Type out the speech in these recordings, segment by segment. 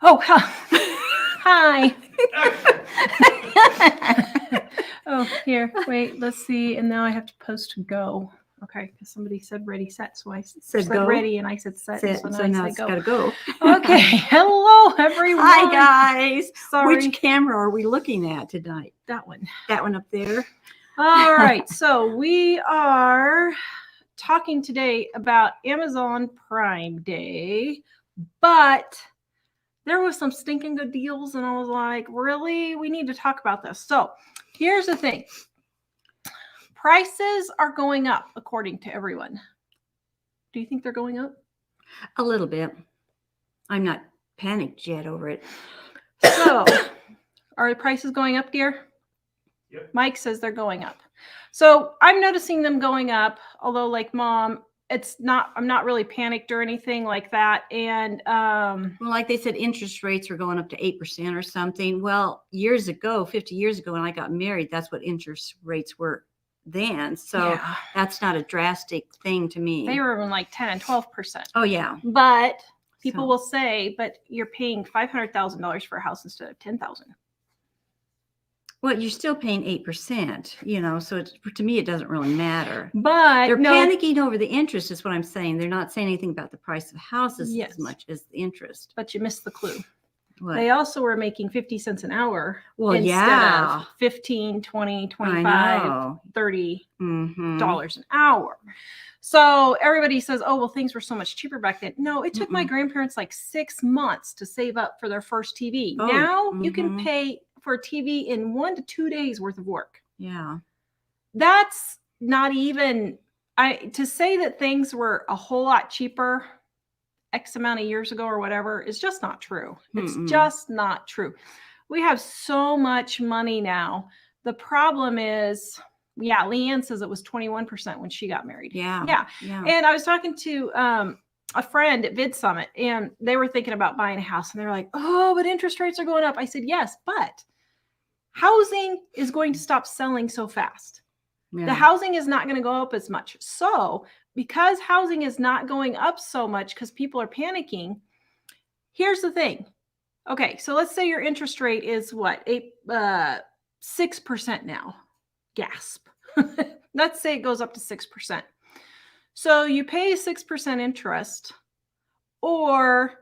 Oh, hi. Oh, here, wait, let's see. And now I have to post go. Okay, because somebody said ready, set. So I said go. ready and I said set. Sit. So now So I now say it's go. got to go. Okay, hello, everyone. Hi, guys. Sorry. Which camera are we looking at tonight? That one. That one up there. All right, so we are talking today about Amazon Prime Day, but there was some stinking good deals, and I was like, really? We need to talk about this. So here's the thing. Prices are going up according to everyone. Do you think they're going up? A little bit. I'm not panicked yet over it. So are the prices going up, dear? Yep. Mike says they're going up. So I'm noticing them going up, although like Mom, I'm not really panicked or anything like that. And well, like they said, interest rates are going up to 8% or something. Well, years ago, 50 years ago when I got married, that's what interest rates were then. So yeah, that's not a drastic thing to me. they were in like 10 and 12%. Oh, yeah. But people will say, but you're paying $500,000 for a house instead of $10,000. Well, you're still paying 8%, so to me, it doesn't really matter. But they're panicking over the interest is what I'm saying. They're not saying anything about the price of houses as much as the interest. But you missed the clue. What? They also were making 50 cents an hour instead of 15, 20, 25, $30 an hour. So everybody says, oh, well, things were so much cheaper back then. No, it took my grandparents like 6 months to save up for their first TV. Oh, now you can pay for a TV in 1 to 2 days worth of work. Yeah. That's not even, to say that things were a whole lot cheaper X amount of years ago or whatever is just not true. It's just not true. We have so much money now. The problem is, Leanne says it was 21% when she got married. Yeah. And I was talking to a friend at Vid Summit, and they were thinking about buying a house, and they're like, oh, but interest rates are going up. I said, yes, but housing is going to stop selling so fast. Yeah. The housing is not going to go up as much. So because housing is not going up so much because people are panicking, here's the thing. Okay, so let's say your interest rate is what? 6% now. Gasp. Let's say it goes up to 6%. So you pay 6% interest, or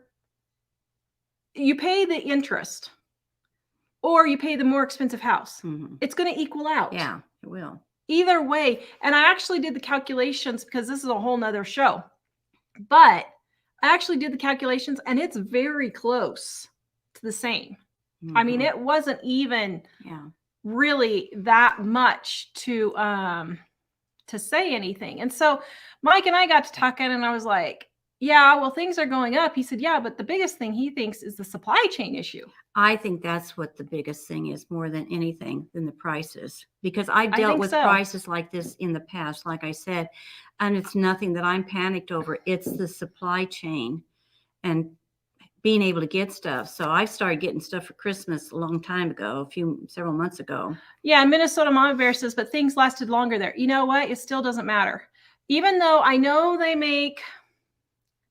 you pay the interest, or you pay the more expensive house. It's going to equal out. Yeah, it will. Either way. And I actually did the calculations because this is a whole nother show. But I actually did the calculations, and it's very close to the same. I mean, it wasn't even really that much to say anything. And so Mike and I got to talking, and I was like, yeah, well, things are going up. He said, yeah, but the biggest thing he thinks is the supply chain issue. I think that's what the biggest thing is, more than anything, than the prices. Because I dealt with prices like this in the past, like I said, and it's nothing that I'm panicked over. It's the supply chain and being able to get stuff. So I started getting stuff for Christmas a long time ago, several months ago. Yeah, Minnesota Mama Bear says, but things lasted longer there. You know what? It still doesn't matter. Even though I know they make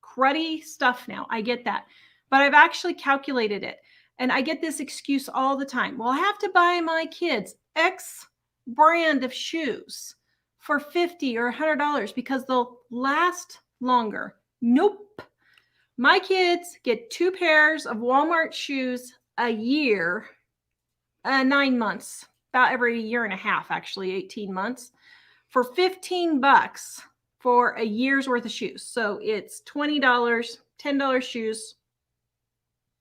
cruddy stuff now, I get that. But I've actually calculated it. And I get this excuse all the time. Well, I have to buy my kids X brand of shoes for $50 or $100 because they'll last longer. Nope. My kids get 2 pairs of Walmart shoes a year, 9 months, about every year and a half, actually, 18 months, for $15 for a year's worth of shoes. So it's $20, $10 shoes,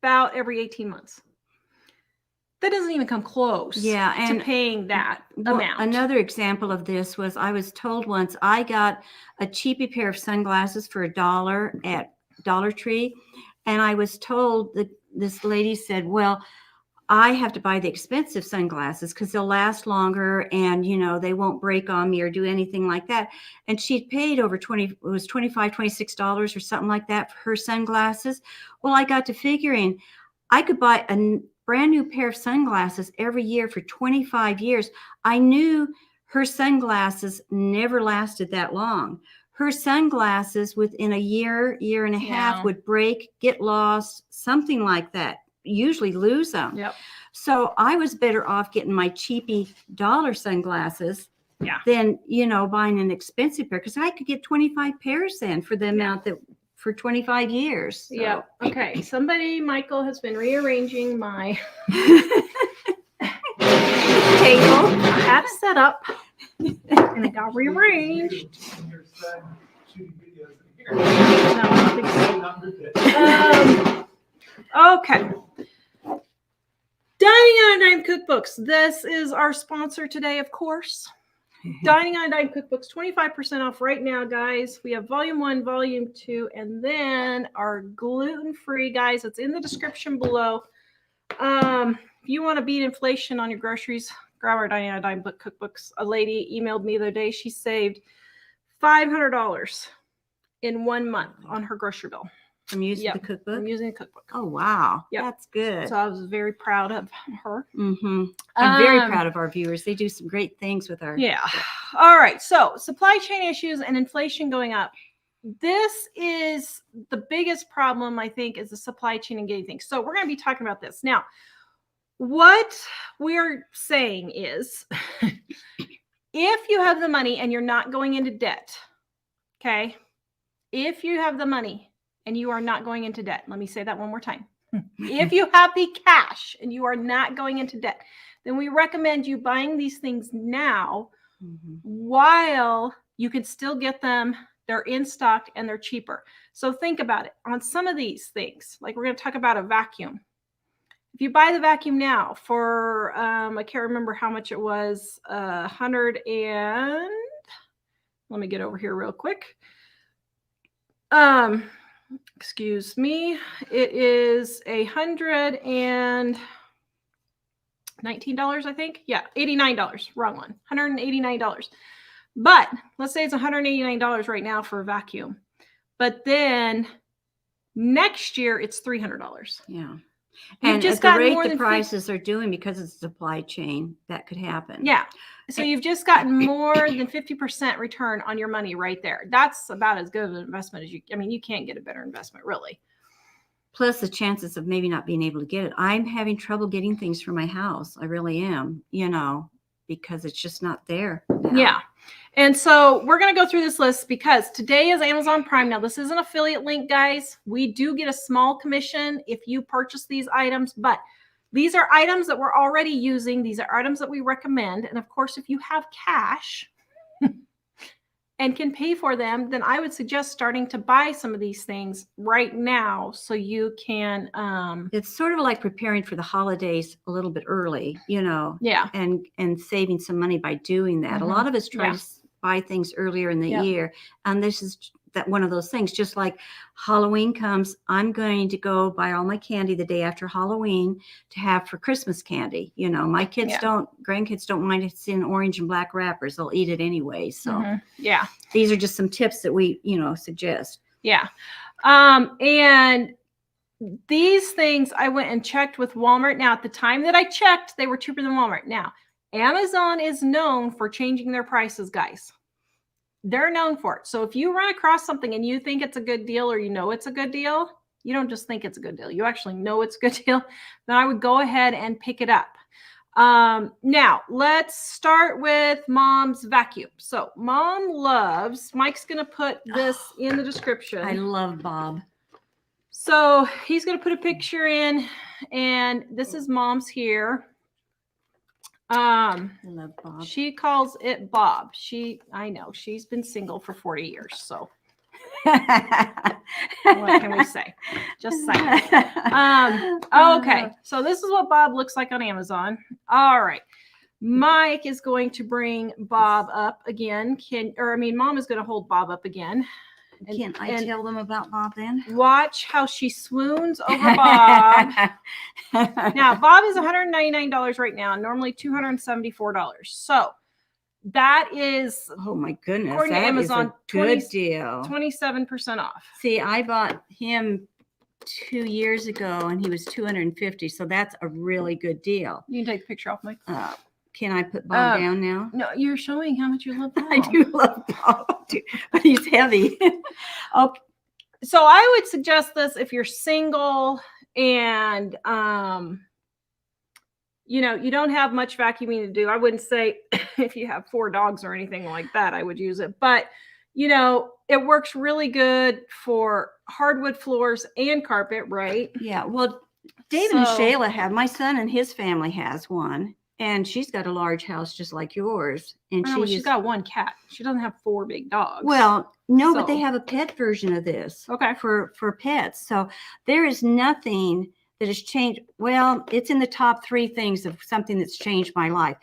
about every 18 months. That doesn't even come close to paying that amount. Another example of this was, I was told once I got a cheapy pair of sunglasses for $1 at Dollar Tree. And I was told that this lady said, well, I have to buy the expensive sunglasses because they'll last longer and, they won't break on me or do anything like that. And she'd paid over $25, $26 or something like that for her sunglasses. Well, I got to figuring I could buy a brand new pair of sunglasses every year for 25 years. I knew her sunglasses never lasted that long. her sunglasses within a year and a half Yeah. would break, get lost, something like that. Usually lose them. Yep. So I was better off getting my cheapy dollar sunglasses Yeah. than, buying an expensive pair, because I could get 25 pairs then for the amount that for 25 years. So. Yep. Okay. Michael has been rearranging my table. I had it set up and it got rearranged. No, I don't think so. Okay. Dining on a Dime Cookbooks. This is our sponsor today, of course. Dining on a Dime Cookbooks, 25% off right now, guys. We have volume 1, volume 2, and then our gluten-free, guys. It's in the description below. If you want to beat inflation on your groceries, grab our Dining on a Dime cookbooks. A lady emailed me the other day. She saved $500 in 1 month on her grocery bill. From using the cookbook? From using a cookbook. Oh, wow. Yep. That's good. So I was very proud of her. Mm-hmm. I'm very proud of our viewers. They do some great things with our... Yeah. All right. So supply chain issues and inflation going up. This is the biggest problem, I think, is the supply chain and getting things. So we're going to be talking about this. Now, what we're saying is if you have the money and you're not going into debt, okay, if you have the money and you are not going into debt, let me say that one more time. If you have the cash and you are not going into debt, then we recommend you buying these things now while you can still get them. They're in stock and they're cheaper. So think about it. On some of these things, like we're going to talk about a vacuum. If you buy the vacuum now for, I can't remember how much it was, 100 and, let me get over here real quick. Excuse me. It is $119, I think. Yeah, $89. Wrong one. $189. But let's say it's $189 right now for a vacuum. But then next year it's $300. Yeah. You've And just at the got rate more the than prices are doing, because it's a supply chain, that could happen. Yeah. So you've just gotten more than 50% return on your money right there. That's about as good of an investment as you, I mean, you can't get a better investment, really. Plus the chances of maybe not being able to get it. I'm having trouble getting things for my house. I really am, because it's just not there now. Yeah. And so we're going to go through this list because today is Amazon Prime. Now, this is an affiliate link, guys. We do get a small commission if you purchase these items, but these are items that we're already using. These are items that we recommend. And of course, if you have cash and can pay for them, then I would suggest starting to buy some of these things right now so you can... It's sort of like preparing for the holidays a little bit early, Yeah. and saving some money by doing that. A lot of us try to buy things earlier in the year. And this is that one of those things, just like Halloween comes, I'm going to go buy all my candy the day after Halloween to have for Christmas candy. My kids grandkids don't mind it's in orange and black wrappers. They'll eat it anyway. So yeah, these are just some tips that we, suggest. Yeah. And these things I went and checked with Walmart. Now, at the time that I checked, they were cheaper than Walmart. Now, Amazon is known for changing their prices, guys. They're known for it. So if you run across something and you think it's a good deal or it's a good deal, you don't just think it's a good deal. You actually know it's a good deal. Then I would go ahead and pick it up. Now, let's start with Mom's vacuum. So Mom loves, Mike's going to put this in the description. I love Bob. So he's going to put a picture in, and this is Mom's here. I love Bob. She calls it Bob. I know she's been single for 40 years. So what can we say? Just saying. Okay. So this is what Bob looks like on Amazon. All right. Mike is going to bring Bob up again. Mom is going to hold Bob up again. Can I tell them about Bob then? Watch how she swoons over Bob. Now, Bob is $199 right now, normally $274. So that is, oh my goodness, according to Amazon, is a good deal. 27% off. See, I bought him 2 years ago and he was $250. So that's a really good deal. You can take the picture off, Mike. Can I put Bob down now? No, you're showing how much you love Bob. I do love Bob too, but he's heavy. Okay. So I would suggest this if you're single and you don't have much vacuuming to do. I wouldn't say if you have 4 dogs or anything like that, I would use it. But it works really good for hardwood floors and carpet, right? Yeah. Well, David and Shayla have, my son and his family has one, and she's got a large house just like yours. And she's got 1 cat. She doesn't have 4 big dogs. Well, no, but they have a pet version of this. Okay. For pets. So there is nothing that has changed. Well, it's in the top 3 things of something that's changed my life.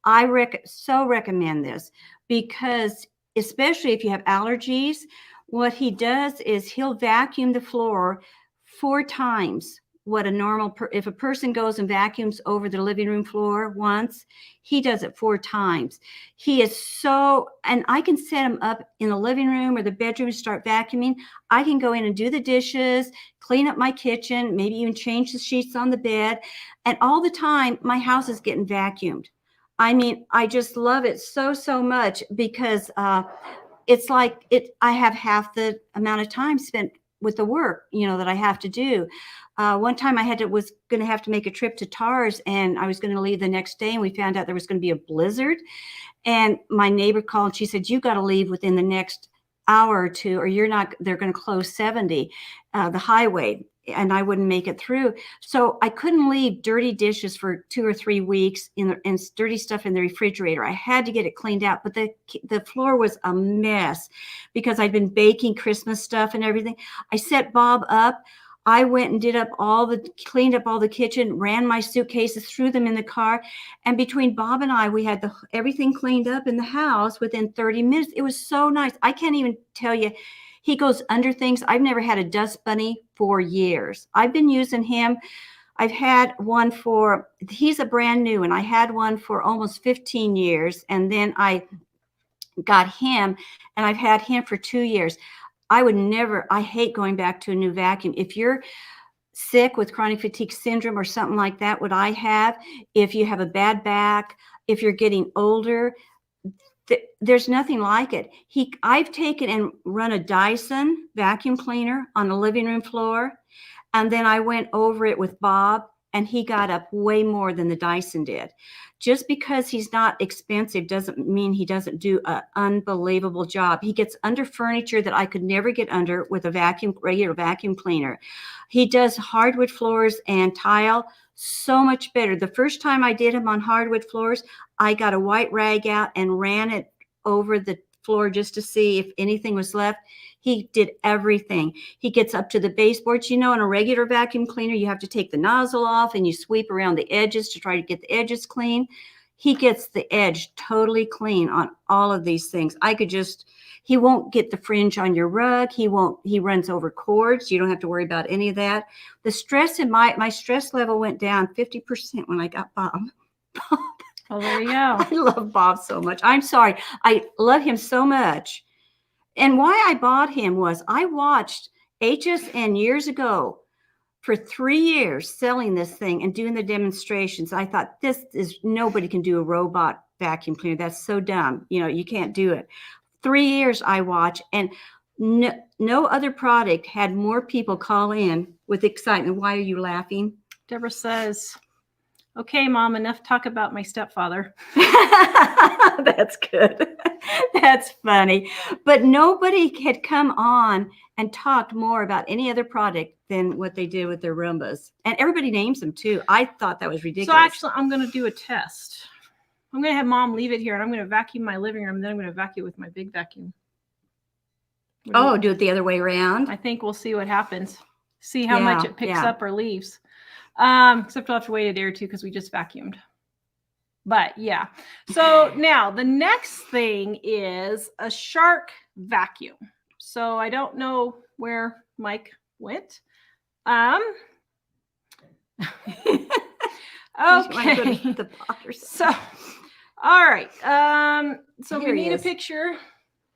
I recommend this because, especially if you have allergies, what he does is he'll vacuum the floor 4 times what a normal, if a person goes and vacuums over the living room floor once, he does it 4 times. He is so, and I can set him up in the living room or the bedroom, start vacuuming. I can go in and do the dishes, clean up my kitchen, maybe even change the sheets on the bed. And all the time, my house is getting vacuumed. I mean, I just love it so, so much because it's like I have half the amount of time spent with the work, that I have to do. One time I was going to have to make a trip to TARS, and I was going to leave the next day, and we found out there was going to be a blizzard. And my neighbor called, and she said, "You got to leave within the next hour or 2, or they're going to close 70, the highway." And I wouldn't make it through. So I couldn't leave dirty dishes for 2 or 3 weeks and dirty stuff in the refrigerator. I had to get it cleaned out, but the floor was a mess because I'd been baking Christmas stuff and everything. I set Bob up. I went and cleaned up all the kitchen, ran my suitcases, threw them in the car. And between Bob and I, we had everything cleaned up in the house within 30 minutes. It was so nice. I can't even tell you. He goes under things. I've never had a dust bunny for years. I've been using him. I've had one he's a brand new, and I had one for almost 15 years. And then I got him, and I've had him for 2 years. I hate going back to a new vacuum. If you're sick with chronic fatigue syndrome or something like that, what I have, if you have a bad back, if you're getting older, there's nothing like it. I've taken and run a Dyson vacuum cleaner on the living room floor, and then I went over it with Bob, and he got up way more than the Dyson did. Just because he's not expensive doesn't mean he doesn't do an unbelievable job. He gets under furniture that I could never get under with a regular vacuum cleaner. He does hardwood floors and tile so much better. The first time I did him on hardwood floors, I got a white rag out and ran it over the floor just to see if anything was left. He did everything. He gets up to the baseboards. In a regular vacuum cleaner, you have to take the nozzle off and you sweep around the edges to try to get the edges clean. He gets the edge totally clean on all of these things. He won't get the fringe on your rug. He runs over cords. You don't have to worry about any of that. The stress in my stress level went down 50% when I got Bob. Oh, there you go. I love Bob so much. I'm sorry. I love him so much. And why I bought him was I watched HSN years ago for 3 years selling this thing and doing the demonstrations. I thought, nobody can do a robot vacuum cleaner. That's so dumb. You can't do it. 3 years I watched, and no other product had more people call in with excitement. Why are you laughing? Deborah says, "Okay, Mom, enough talk about my stepfather." That's good. That's funny. But nobody had come on and talked more about any other product than what they did with their Roombas. And everybody names them too. I thought that was ridiculous. So actually, I'm going to do a test. I'm going to have Mom leave it here, and I'm going to vacuum my living room. Then I'm going to vacuum with my big vacuum. Do it the other way around? I think we'll see what happens. See how much it picks up or leaves. Except I'll have to wait a day or 2 because we just vacuumed. But yeah. So now the next thing is a shark vacuum. So I don't know where Mike went. Okay. So, all right. So we need a picture.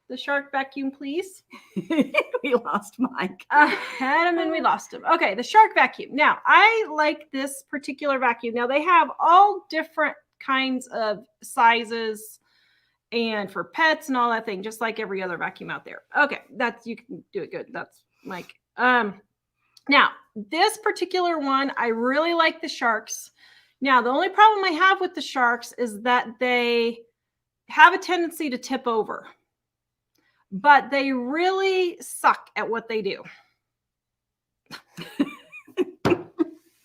The shark vacuum, please. We lost Mike. Had him and we lost him. Okay, the shark vacuum. Now, I like this particular vacuum. Now, they have all different kinds of sizes and for pets and all that thing, just like every other vacuum out there. Okay, that's, you can do it good. That's Mike. Now, this particular one, I really like the Sharks. Now, the only problem I have with the Sharks is that they have a tendency to tip over, but they really suck at what they do.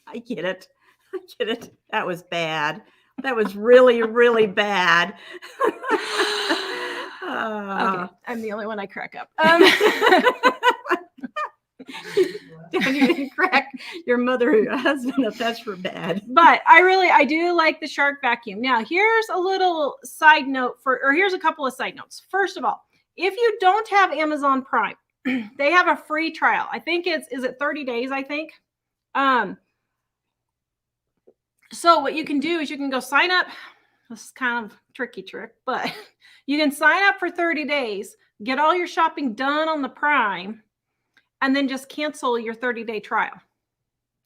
I get it. I get it. That was bad. That was really, really bad. Okay, I'm the only one I crack up. Don't even crack your mother or your husband if that's for bad. But I do like the Shark vacuum. Now, here's a little side note here's a couple of side notes. First of all, if you don't have Amazon Prime, they have a free trial. I think is it 30 days, I think. So what you can do is you can go sign up. This is kind of a tricky trick, but you can sign up for 30 days, get all your shopping done on the Prime, and then just cancel your 30-day trial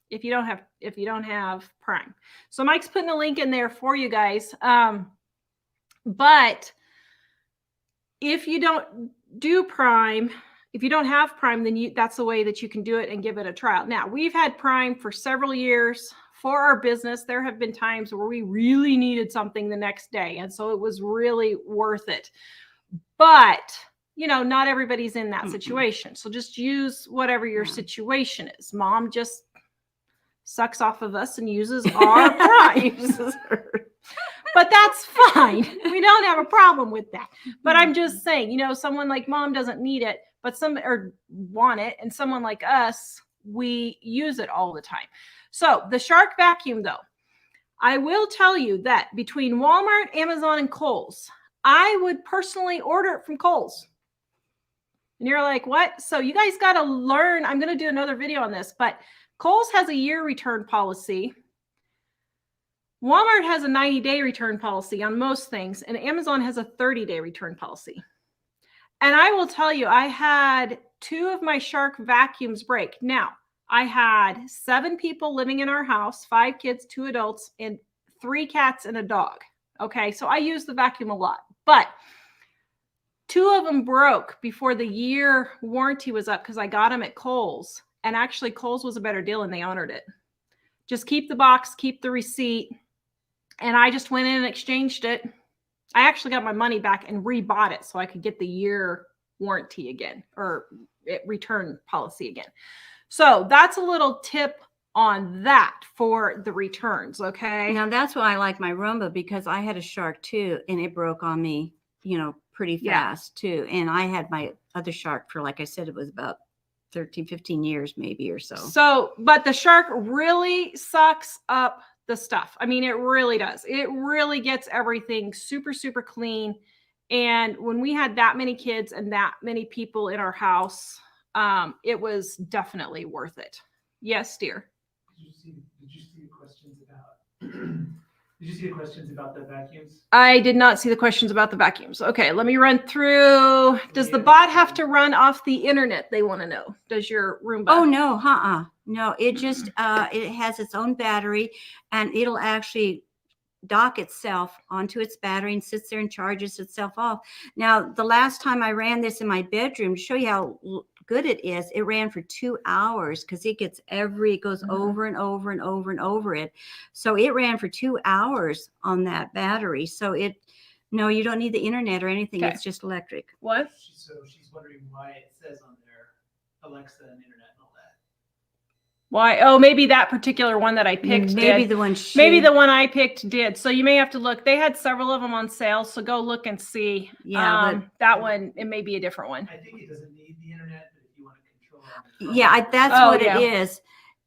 if you don't have Prime. So Mike's putting a link in there for you guys. But if you don't do Prime, if you don't have Prime, then that's the way that you can do it and give it a trial. Now, we've had Prime for several years for our business. There have been times where we really needed something the next day, and so it was really worth it. But not everybody's in that situation. So just use whatever your situation is. Mom just sucks off of us and uses our Prime. But that's fine. We don't have a problem with that. But I'm just saying, someone like Mom doesn't need it, but or want it. And someone like us, we use it all the time. So the Shark vacuum, though, I will tell you that between Walmart, Amazon, and Kohl's, I would personally order it from Kohl's. And you're like, what? So you guys got to learn. I'm going to do another video on this, but Kohl's has a year return policy. Walmart has a 90-day return policy on most things, and Amazon has a 30-day return policy. And I will tell you, I had 2 of my Shark vacuums break. Now, I had 7 people living in our house, 5 kids, 2 adults, and 3 cats and a dog. Okay, so I use the vacuum a lot, but 2 of them broke before the year warranty was up because I got them at Kohl's. And actually, Kohl's was a better deal and they honored it. Just keep the box, keep the receipt. And I just went in and exchanged it. I actually got my money back and rebought it so I could get the year warranty again, or return policy again. So that's a little tip on that for the returns. Okay. Now that's why I like my Roomba, because I had a Shark too, and it broke on me, pretty fast too. And I had my other Shark for, like I said, it was about 13, 15 years maybe or so. So, but the Shark really sucks up the stuff. I mean, it really does. It really gets everything super, super clean. And when we had that many kids and that many people in our house, it was definitely worth it. Yes, dear. Did you see the questions about did you see the questions about the vacuums? I did not see the questions about the vacuums. Okay, let me run through. Does the bot have to run off the internet? They want to know. Does your Roomba? Oh, no, no, it just it has its own battery, and it'll actually dock itself onto its battery and sits there and charges itself off. Now, the last time I ran this in my bedroom, to show you how good it is, it ran for 2 hours because it goes over and over and over and over it. So it ran for 2 hours on that battery. So no, you don't need the internet or anything. Okay. It's just electric. What? So she's wondering why it says on there Alexa and internet and all that. Why? Oh, maybe that particular one that I picked Maybe did. maybe the one I picked did. So you may have to look. They had several of them on sale, so go look and see. Yeah, but that one, it may be a different one. I think it doesn't need the internet, but if you want to control it. Yeah, that's Oh, what yeah. it is.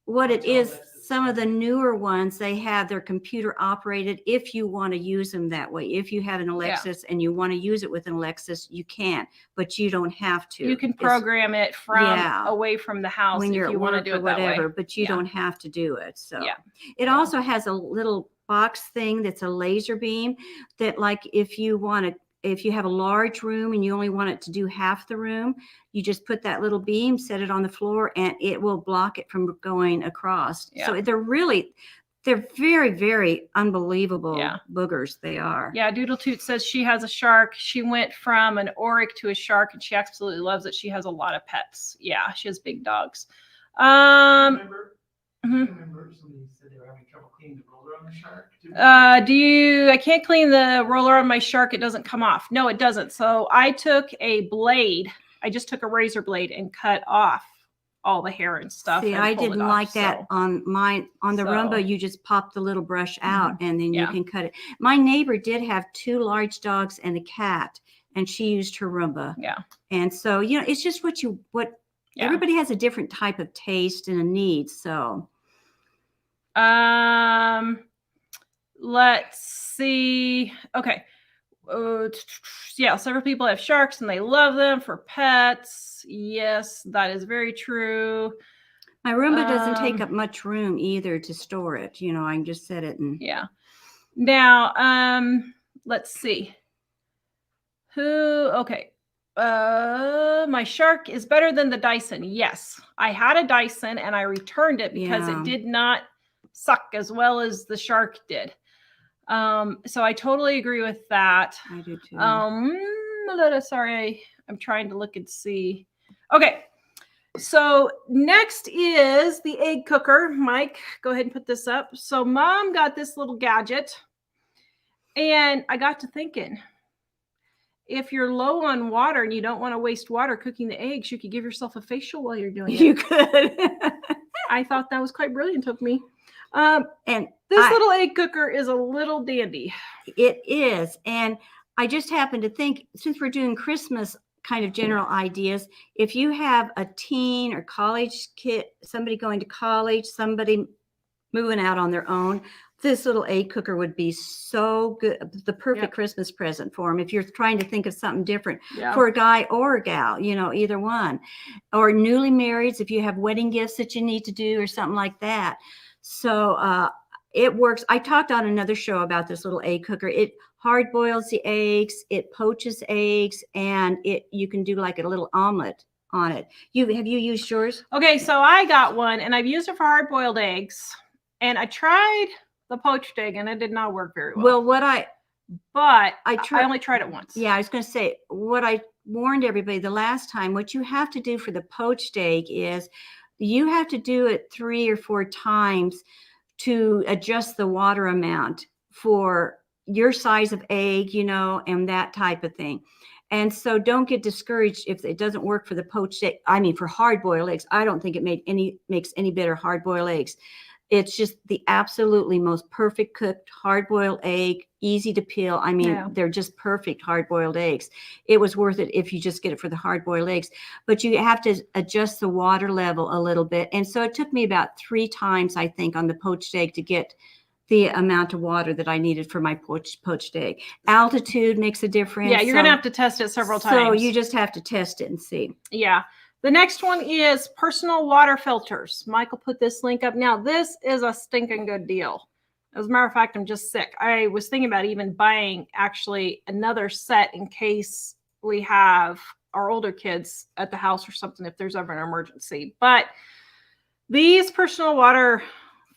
What it That's all is, Alexa's some of the stuff. newer ones, they have their computer operated if you want to use them that way. If you have an Alexis and you want to use it with an Alexis, you can, but you don't have to. You can It's program it from Yeah. away from the house when you're if you at want to work do or it that whatever, way. but you Yeah. don't have to do it. So Yeah. it also has a little box thing that's a laser beam that, like, if you have a large room and you only want it to do half the room, you just put that little beam, set it on the floor, and it will block it from going across. Yeah. So They're very, very unbelievable Yeah. boogers. They are. Yeah, Doodle Toot says she has a shark. She went from an oric to a shark, and she absolutely loves it. She has a lot of pets. Yeah, she has big dogs. Remember, mhm. remember somebody said they were having trouble cleaning the roller on the shark? I can't clean the roller on my shark. It doesn't come off. No, it doesn't. So I took a blade. I just took a razor blade and cut off all the hair and stuff. See, and I pulled it didn't off, like that so- on mine. On the so- Roomba, you just pop the little brush out and then you Yeah. can cut it. My neighbor did have 2 large dogs and a cat, and she used her Roomba. Yeah. And so, you know, it's just what Yeah. everybody has a different type of taste and a need. So, Let's see. Okay. Yeah, several people have sharks and they love them for pets. Yes, that is very true. my Roomba doesn't take up much room either to store it. You know, I can just set it and Yeah. Now, let's see. Okay. My shark is better than the Dyson. Yes. I had a Dyson and I returned it because Yeah. it did not suck as well as the shark did. So I totally agree with that. I do too. Sorry, I'm trying to look and see. Okay. So next is the egg cooker. Mike, go ahead and put this up. So Mom got this little gadget, and I got to thinking, if you're low on water and you don't want to waste water cooking the eggs, you could give yourself a facial while you're doing it. You could. I thought that was quite brilliant of me. And This little egg cooker is a little dandy. It is. And I just happened to think, since we're doing Christmas kind of general ideas, if you have a teen or college kid, somebody going to college, somebody moving out on their own, this little egg cooker would be so good, the perfect Yep. Christmas present for them if you're trying to think of something different Yeah. for a guy or a gal, you know, either one. Or newly marrieds, if you have wedding gifts that you need to do or something like that. So it works. I talked on another show about this little egg cooker. It hard boils the eggs, it poaches eggs, and you can do like a little omelet on it. Have you used yours? Okay, so I got one and I've used it for hard-boiled eggs. And I tried the poached egg and it did not work very well. Well, But I only tried it once. Yeah, I was going to say, what I warned everybody the last time, what you have to do for the poached egg is you have to do it 3 or 4 times to adjust the water amount for your size of egg, you know, and that type of thing. And so don't get discouraged if it doesn't work for the poached egg. I mean, for hard-boiled eggs, I don't think it makes any better hard-boiled eggs. It's just the absolutely most perfect cooked hard-boiled egg, easy to peel. I mean, Yeah. they're just perfect hard-boiled eggs. It was worth it if you just get it for the hard-boiled eggs. But you have to adjust the water level a little bit. And so it took me about 3 times, I think, on the poached egg to get the amount of water that I needed for my poached egg. Altitude makes a difference. Yeah, you're going to have to test it several times. So you just have to test it and see. Yeah. The next one is personal water filters. Michael put this link up. Now, this is a stinking good deal. As a matter of fact, I'm just sick. I was thinking about even buying actually another set in case we have our older kids at the house or something if there's ever an emergency. But these personal water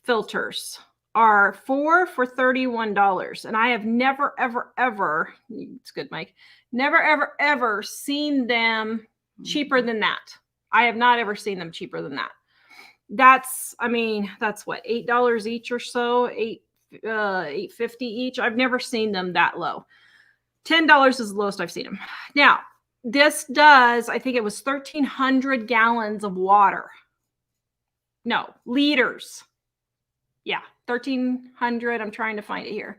filters are 4 for $31. And I have never, ever, ever, it's good, Mike, never, ever, ever seen them cheaper than that. I have not ever seen them cheaper than that. That's what, $8 each or so, $8.50 each. I've never seen them that low. $10 is the lowest I've seen them. Now, this does, I think it was 1,300 gallons of water. No, liters. Yeah, 1,300. I'm trying to find it here.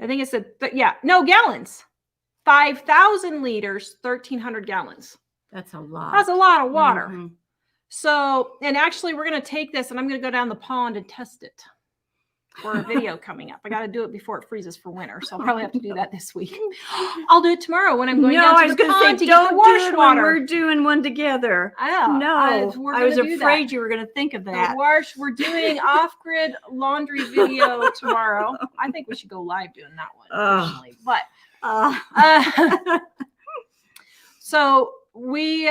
I think it said, gallons. 5,000 liters, 1,300 gallons. That's a lot. That's a lot of water. Mm-hmm. So, and actually we're going to take this and I'm going to go down the pond and test it for a video coming up. I got to do it before it freezes for winter. So I'll probably have to do that this week. I'll do it tomorrow when I'm going down to the pond to get the wash water. We're doing one together. I was afraid you were going to think of that. We're doing off-grid laundry video tomorrow. I think we should go live doing that one personally. But so we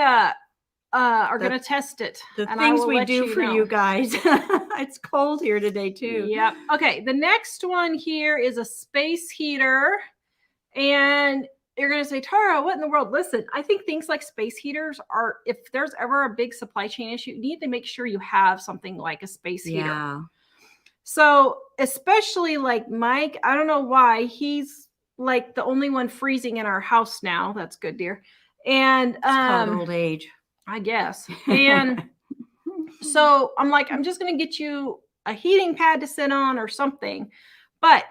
are going to test it. The and I things will we let do for know. you guys. It's cold here today too. Yep. Okay. The next one here is a space heater. And you're going to say, Tara, what in the world? Listen, I think things like space heaters are, if there's ever a big supply chain issue, you need to make sure you have something like a space heater. Yeah. So especially like Mike, I don't know why he's like the only one freezing in our house now. That's good, dear. And It's called old age. I guess. And so I'm like, I'm just going to get you a heating pad to sit on or something. But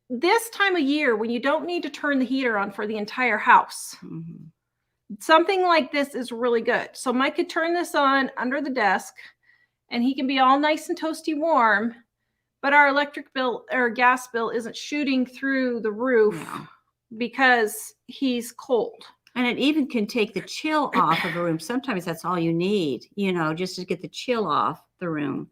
this time of year, when you don't need to turn the heater on for the entire house, Mhm. something like this is really good. So Mike could turn this on under the desk and he can be all nice and toasty warm, but our electric bill or gas bill isn't shooting through the roof No. because he's cold. And it even can take the chill off of a room. Sometimes that's all you need, just to get the chill off the room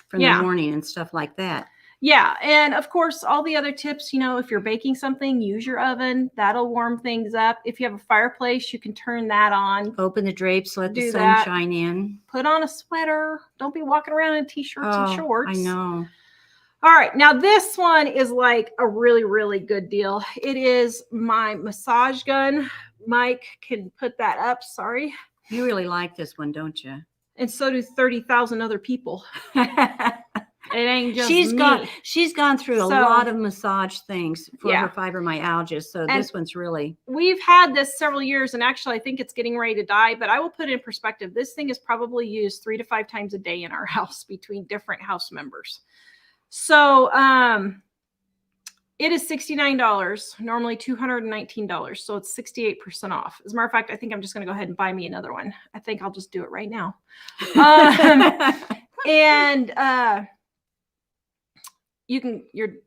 from the morning and stuff like that. Yeah. And of course, all the other tips, if you're baking something, use your oven. That'll warm things up. If you have a fireplace, you can turn that on. Open the drapes, let the Do sun that. shine in. Put on a sweater. Don't be walking around in t-shirts and shorts. I know. All right. Now this one is like a really, really good deal. It is my massage gun. Mike can put that up. Sorry. You really like this one, don't you? And so do 30,000 other people. It ain't just She's gone through a lot of massage things for her fibromyalgia. So this one's really. We've had this several years, and actually I think it's getting ready to die, but I will put it in perspective. This thing is probably used 3 to 5 times a day in our house between different house members. So it is $69, normally $219. So it's 68% off. As a matter of fact, I think I'm just going to go ahead and buy me another one. I think I'll just do it right now.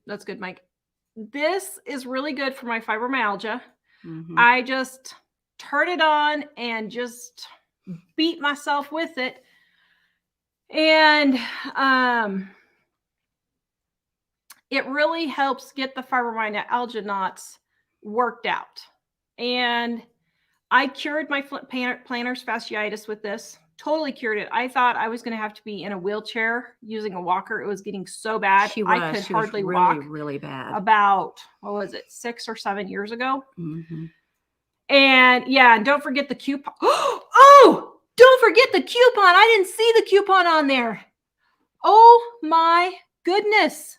That's good, Mike. This is really good for my fibromyalgia. Mm-hmm. I just turn it on and just beat myself with it. And it really helps get the fibromyalgia knots worked out. And I cured my plantar fasciitis with this. Totally cured it. I thought I was going to have to be in a wheelchair using a walker. It was getting so bad. I could hardly walk. Really bad. About, 6 or 7 years ago. Mm-hmm. And and don't forget the coupon. Oh, don't forget the coupon. I didn't see the coupon on there. Oh my goodness.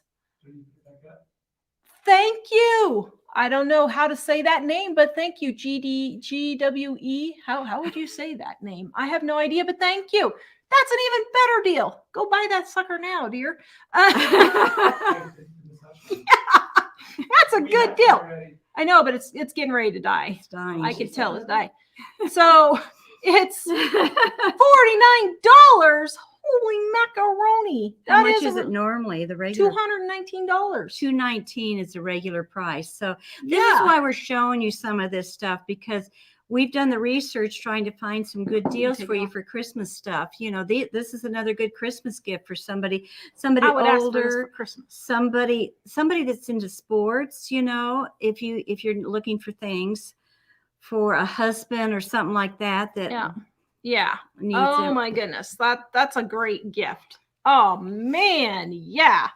Thank you. I don't know how to say that name, but thank you, GWE. How would you say that name? I have no idea, but thank you. That's an even better deal. Go buy that sucker now, dear. Yeah, that's a good deal. I know, but it's getting ready to die. It's dying. I can tell it's dying. So it's $49. Holy macaroni. How much is it normally? The regular $219. $219 is the regular price. So this is why we're showing you some of this stuff, because we've done the research trying to find some good deals for you for Christmas stuff. This is another good Christmas gift for somebody older, for Christmas. somebody that's into sports. If you're looking for things for a husband or something like that. Yeah. Oh my goodness. That's a great gift. Oh man. Yeah.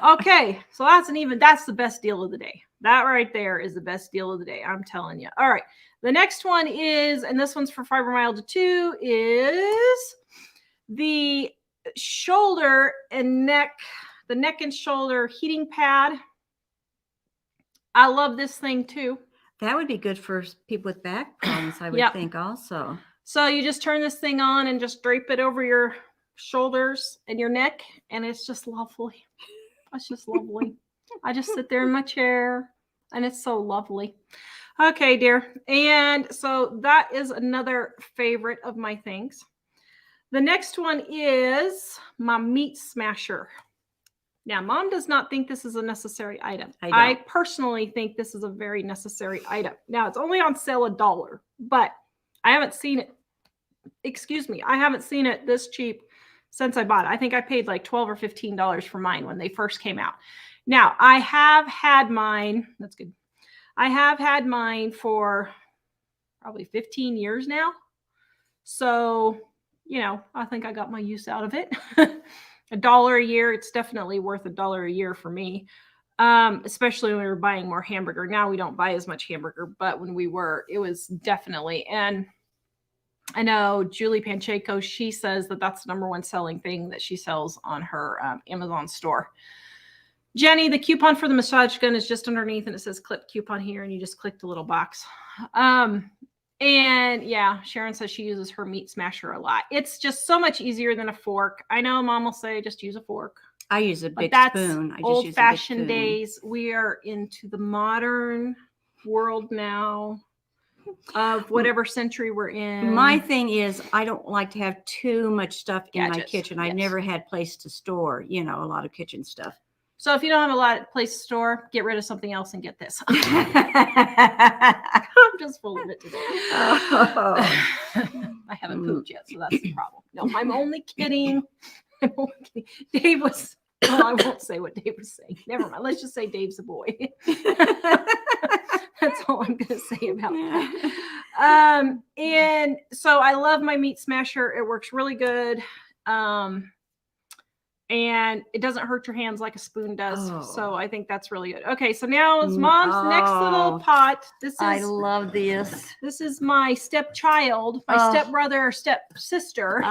Okay. So that's the best deal of the day. That right there is the best deal of the day. I'm telling you. All right. The next one is, and this one's for fibromyalgia too, is the shoulder and neck, the neck and shoulder heating pad. I love this thing too. That would be good for people with back problems, I would think also. So you just turn this thing on and just drape it over your shoulders and your neck, and it's just lovely. It's just lovely. I just sit there in my chair, and it's so lovely. Okay, dear. And so that is another favorite of my things. The next one is my meat smasher. Now, Mom does not think this is a necessary item. I personally think this is a very necessary item. Now, it's only on sale $1, but I haven't seen it. Excuse me. I haven't seen it this cheap since I bought it. I think I paid like $12 or $15 for mine when they first came out. Now, I have had mine. That's good. I have had mine for probably 15 years now. So, I think I got my use out of it. $1 a year, it's definitely worth $1 a year for me. Especially when we were buying more hamburger. Now we don't buy as much hamburger, but when we were, it was definitely. And I know Julie Pancheco, she says that that's the number one selling thing that she sells on her Amazon store. Jenny, the coupon for the massage gun is just underneath and it says click coupon here, and you just click the little box. And yeah, Sharon says she uses her meat smasher a lot. It's just so much easier than a fork. I know Mom will say just use a fork. I use a big But spoon. that's old-fashioned days. We are into the modern world now of whatever century we're in. My thing is, I don't like to have too much stuff in my Gadgets, kitchen. I've yes. never had place to store, a lot of kitchen stuff. So if you don't have a lot of place to store, get rid of something else and get this. I'm just full of it today. I haven't pooped yet, so that's the problem. No, I'm only kidding. Dave was, I won't say what Dave was saying. Never mind. Let's just say Dave's a boy. That's all I'm going to say about that. And so I love my meat smasher. It works really good. And it doesn't hurt your hands like a spoon does. Oh. So I think that's really good. Okay, so now is Mom's next little pot. I love this. This is my stepchild, my stepbrother or stepsister.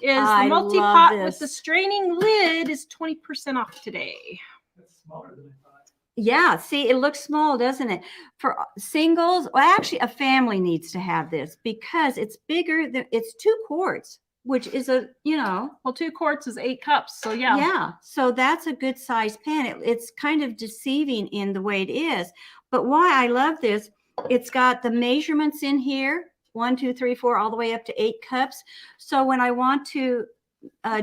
Is the multi-pot with the straining lid is 20% off today. That's smaller than I thought. Yeah, see, it looks small, doesn't it? For singles, well, actually, a family needs to have this because it's bigger. It's 2 quarts, which is Well, 2 quarts is 8 cups. So yeah. Yeah. So that's a good size pan. It's kind of deceiving in the way it is. But why I love this, it's got the measurements in here, 1, 2, 3, 4, all the way up to 8 cups. So when I want to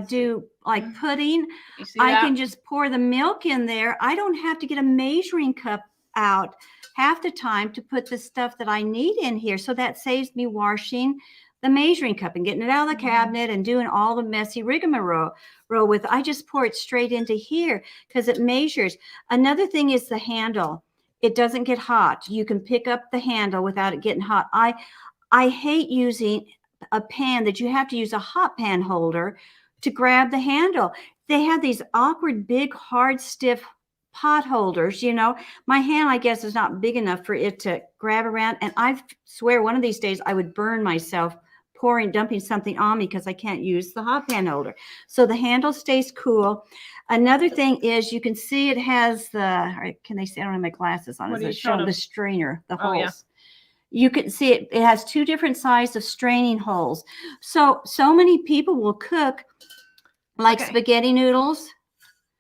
do like pudding, I can just pour the milk in there. I don't have to get a measuring cup out half the time to put the stuff that I need in here. So that saves me washing the measuring cup and getting it out of the cabinet and doing all the messy rigmarole with. I just pour it straight into here because it measures. Another thing is the handle. It doesn't get hot. You can pick up the handle without it getting hot. I hate using a pan that you have to use a hot pan holder to grab the handle. They have these awkward, big, hard, stiff pot holders. My hand, I guess, is not big enough for it to grab around. And I swear one of these days I would burn myself dumping something on me because I can't use the hot pan holder. So the handle stays cool. Another thing is you can see it has can they see? I don't have my glasses on. It's showing the strainer, the holes. Yeah. You can see it has 2 different sizes of straining holes. So many people will cook like spaghetti noodles.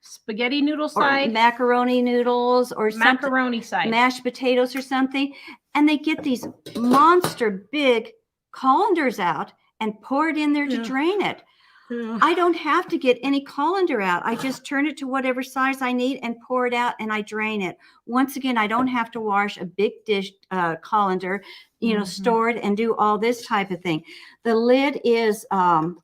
Spaghetti noodle size. Or macaroni noodles or macaroni size. Mashed potatoes or something. And they get these monster big colanders out and pour it in there to drain it. I don't have to get any colander out. I just turn it to whatever size I need and pour it out and I drain it. Once again, I don't have to wash a big dish colander, stored and do all this type of thing. The lid is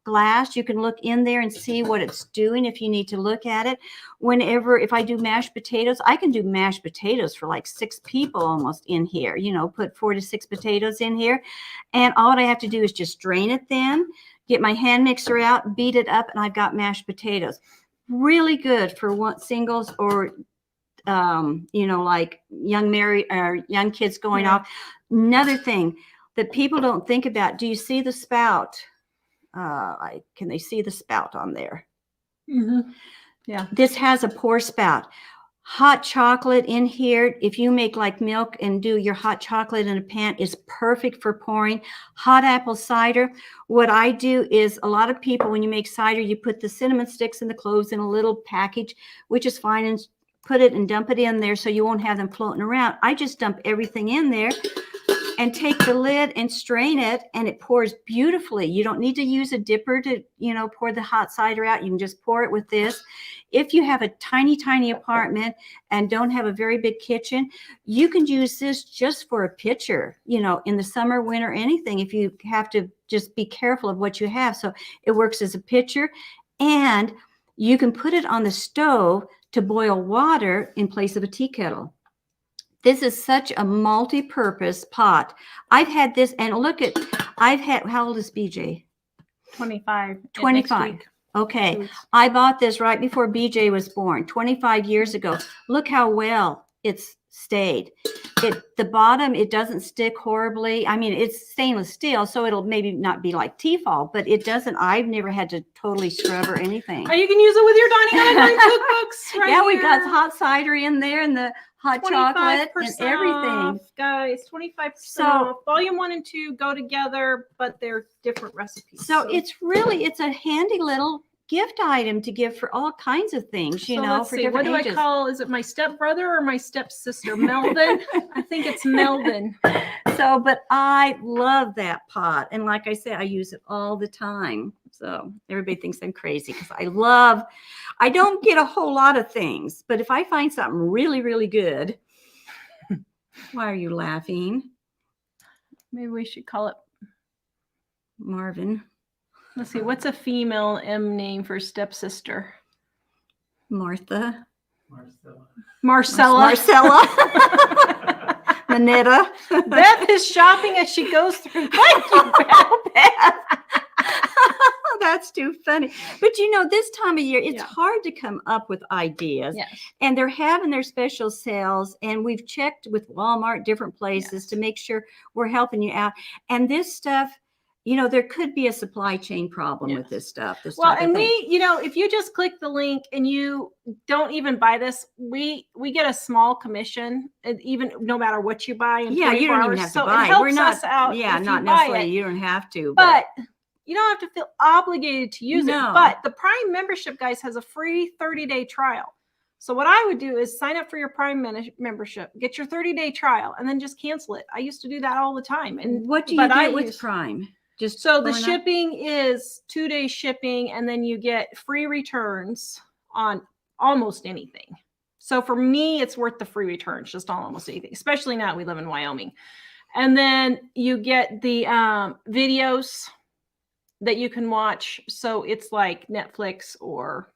glass. You can look in there and see what it's doing if you need to look at it. If I do mashed potatoes, I can do mashed potatoes for like 6 people almost in here, put 4 to 6 potatoes in here. And all I have to do is just drain it then, get my hand mixer out, beat it up, and I've got mashed potatoes. Really good for singles or, like young married or young kids going off. Another thing that people don't think about, do you see the spout? Can they see the spout on there? Mm-hmm. Yeah. This has a pour spout. Hot chocolate in here, if you make like milk and do your hot chocolate in a pan, is perfect for pouring. Hot apple cider. What I do is a lot of people, when you make cider, you put the cinnamon sticks and the cloves in a little package, which is fine, and put it and dump it in there so you won't have them floating around. I just dump everything in there and take the lid and strain it, and it pours beautifully. You don't need to use a dipper to, pour the hot cider out. You can just pour it with this. If you have a tiny, tiny apartment and don't have a very big kitchen, you can use this just for a pitcher, in the summer, winter, anything, if you have to just be careful of what you have. So it works as a pitcher, and you can put it on the stove to boil water in place of a tea kettle. This is such a multi-purpose pot. I've had this, and look at, How old is BJ? 25. Next 25. week, Okay. 2 weeks. I bought this right before BJ was born, 25 years ago. Look how well it's stayed. The bottom, it doesn't stick horribly. I mean, it's stainless steel, so it'll maybe not be like Tefal, but it doesn't. I've never had to totally scrub or anything. You can use it with your dining on a dime cookbooks right Yeah, we got here. hot cider in there and the hot chocolate and everything. Off, guys, 25% So- off. Volume 1 and 2 go together, but they're different recipes. So it's a handy little gift item to give for all kinds of things, you So know, let's for see, what different do ages. I call? Is it my stepbrother or my stepsister? Melvin. I think it's Melvin. So, but I love that pot. And like I said, I use it all the time. So everybody thinks I'm crazy because I don't get a whole lot of things, but if I find something really, really good, why are you laughing, Maybe we should call it. Marvin? Let's see, what's a female M name for stepsister? Martha? Marcella. Marcella. Marcella? Manetta? Beth is shopping as she goes through. Thank you, Beth. That's too funny. But you know, this time of year, it's Yeah. hard to come up with ideas. Yes. And they're having their special sales. And we've checked with Walmart, different places Yes. to make sure we're helping you out. And this stuff, you know, there could be a supply chain problem with this stuff. Well, type of and thing. if you just click the link and you don't even buy this, we get a small commission, even no matter what you buy in 24 you don't hours. even have to So buy. it helps We're not, us out. yeah, if not you buy necessarily. it. You don't have to, But you don't have to feel obligated to use No. it. But the Prime membership, guys, has a free 30-day trial. So what I would do is sign up for your Prime membership, get your 30-day trial, and then just cancel it. I used to do that all the time. And what do you but get I with use- Prime? Just So the going up? shipping is 2-day shipping, and then you get free returns on almost anything. So for me, it's worth the free returns just on almost anything, especially now we live in Wyoming. And then you get the videos that you can watch. So it's like Netflix or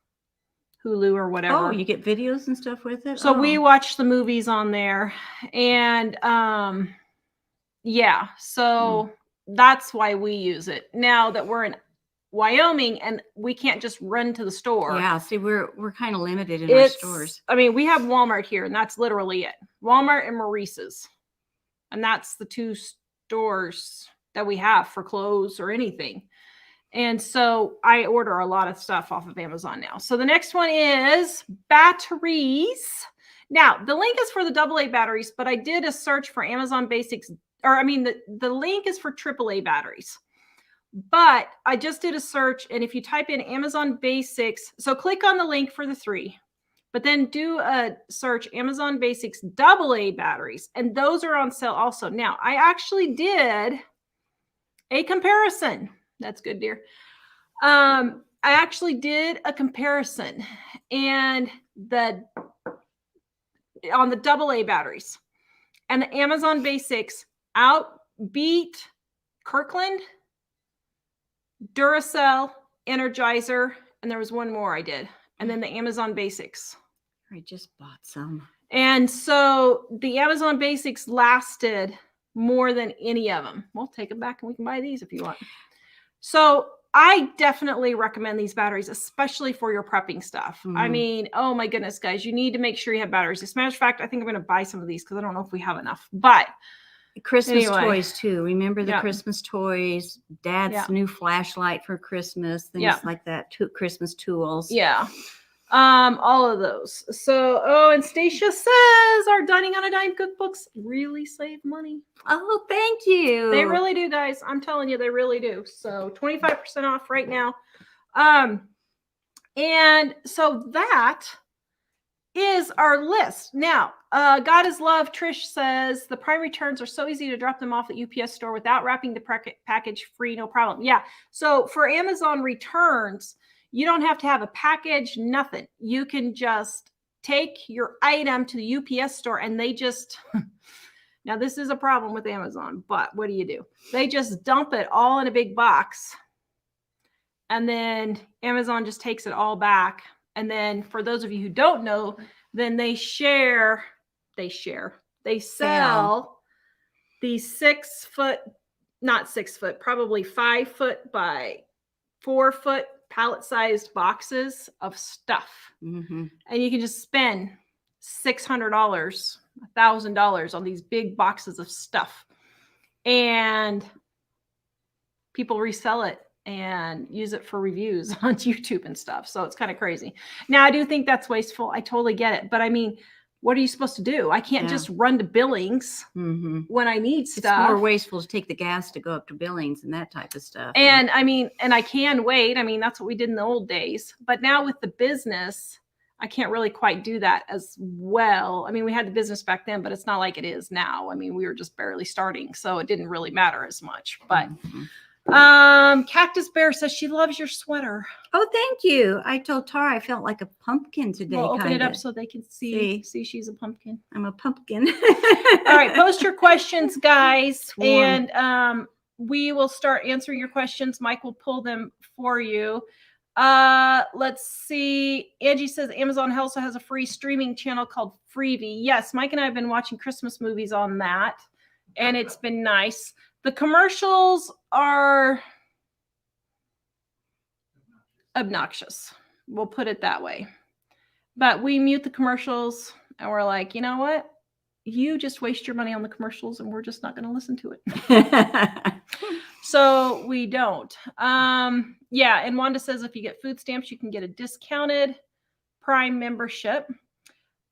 Hulu or whatever. Oh, you get videos and stuff with it? So Oh. we watch the movies on there. And yeah, so that's why we use it. Now that we're in Wyoming and we can't just run to the store. Yeah, see, we're kind of limited in our stores. I mean, we have Walmart here, and that's literally it. Walmart and Maurice's. And that's the 2 stores that we have for clothes or anything. And so I order a lot of stuff off of Amazon now. So the next one is batteries. Now, the link is for the AA batteries, but I did a search for Amazon Basics, the link is for AAA batteries. But I just did a search, and if you type in Amazon Basics, so click on the link for the 3, but then do a search Amazon Basics AA batteries, and those are on sale also. Now, I actually did a comparison. That's good, dear. I actually did a comparison, and on the AA batteries, and the Amazon Basics outbeat Kirkland, Duracell, Energizer, and there was one more I did, and then the Amazon Basics. I just bought some. And so the Amazon Basics lasted more than any of them. We'll take them back and we can buy these if you want. So I definitely recommend these batteries, especially for your prepping stuff. I mean, oh my goodness, guys, you need to make sure you have batteries. As a matter of fact, I think I'm going to buy some of these because I don't know if we have enough. But Christmas anyway. toys too. Remember the Yeah. Christmas toys? Dad's Yeah. new flashlight for Christmas, things Yeah. like that. Christmas tools. yeah, all of those. So, and Stacia says our Dining on a Dime cookbooks really save money. Oh, thank you. They really do, guys. I'm telling you, they really do. So 25% off right now. And so that is our list. Now, God is love. Trish says the Prime returns are so easy to drop them off at UPS store without wrapping the package free. No problem. Yeah. So for Amazon returns, you don't have to have a package, nothing. You can just take your item to the UPS store and they just, now this is a problem with Amazon, but what do? They just dump it all in a big box. And then Amazon just takes it all back. And then for those of you who don't know, then they sell these 6-foot not 6 foot, probably 5 foot by 4 foot pallet sized boxes of stuff. Mm-hmm. And you can just spend $600, $1,000 on these big boxes of stuff. And people resell it and use it for reviews on YouTube and stuff. So it's kind of crazy. Now, I do think that's wasteful. I totally get it. But I mean, what are you supposed to do? I can't just run to Billings when I need stuff. It's more wasteful to take the gas to go up to Billings and that type of stuff. And I mean, and I can wait. I mean, that's what we did in the old days. But now with the business, I can't really quite do that as well. I mean, we had the business back then, but it's not like it is now. I mean, we were just barely starting, so it didn't really matter as much. But Cactus Bear says she loves your sweater. Oh, thank you. I told Tara I felt like a pumpkin today. We'll open it up so they can see she's a pumpkin. I'm a pumpkin. All right, post your questions, guys, and we will start answering your questions. Mike will pull them for you. Let's see. Angie says Amazon also has a free streaming channel called Freevee. Yes, Mike and I have been watching Christmas movies on that, and it's been nice. The commercials are obnoxious. We'll put it that way. But we mute the commercials and we're like, you know what? You just waste your money on the commercials and we're just not going to listen to it. So we don't. Yeah. And Wanda says if you get food stamps, you can get a discounted Prime membership.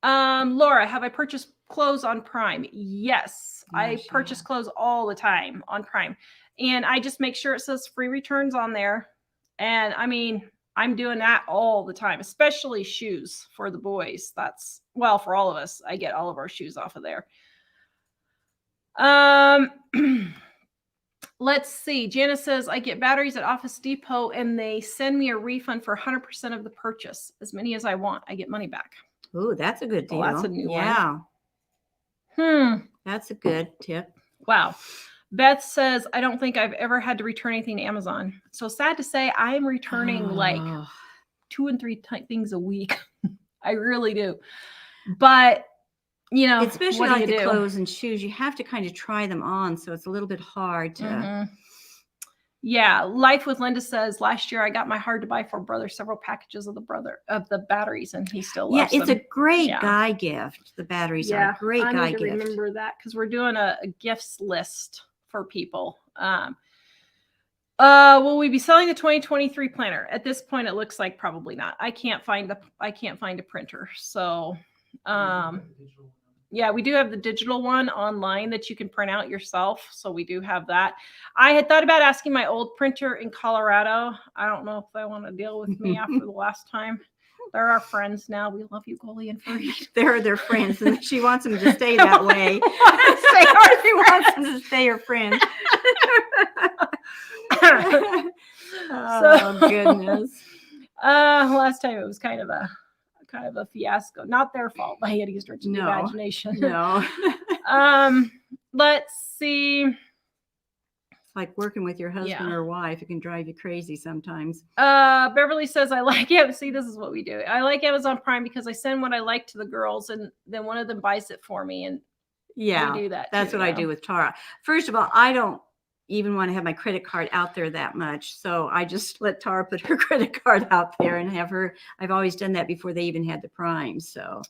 Laura, have I purchased clothes on Prime? Yes. I purchase clothes all the time on Prime. And I just make sure it says free returns on there. And I mean, I'm doing that all the time, especially shoes for the boys. That's, well, for all of us, I get all of our shoes off of there. Let's see. Janice says, I get batteries at Office Depot and they send me a refund for 100% of the purchase. As many as I want, I get money back. Oh, that's a good deal. Well, that's a new one. That's a good tip. Wow. Beth says, I don't think I've ever had to return anything to Amazon. So sad to say, I'm returning like 2 and 3 things a week. I really do. But, you know, especially like the clothes and shoes, you have to kind of try them on. So it's a little bit hard to. Yeah. Life with Linda says, last year I got my hard to buy for brother several packages of the batteries, and he still loves them. Yeah, it's a great guy gift. The batteries are a great guy gift. I need to remember that because we're doing a gifts list for people. Will we be selling the 2023 planner? At this point, it looks like probably not. I can't find a printer. So, yeah, we do have the digital one online that you can print out yourself. So we do have that. I had thought about asking my old printer in Colorado. I don't know if they want to deal with me after the last time. They're our friends now. We love you, Goalie and Furry. They're their friends, and she wants them to stay that way. She wants them to stay her friend. Oh, goodness. Last time it was kind of a fiasco. Not their fault by any stretch of the imagination. No. Let's see. It's like working with your husband or wife. It can drive you crazy sometimes. Beverly says, I like it. See, this is what we do. I like Amazon Prime because I send what I like to the girls and then one of them buys it for me. And we do that. That's what I do with Tara. First of all, I don't even want to have my credit card out there that much. So I just let Tara put her credit card out there and have her. I've always done that before they even had the Prime. So,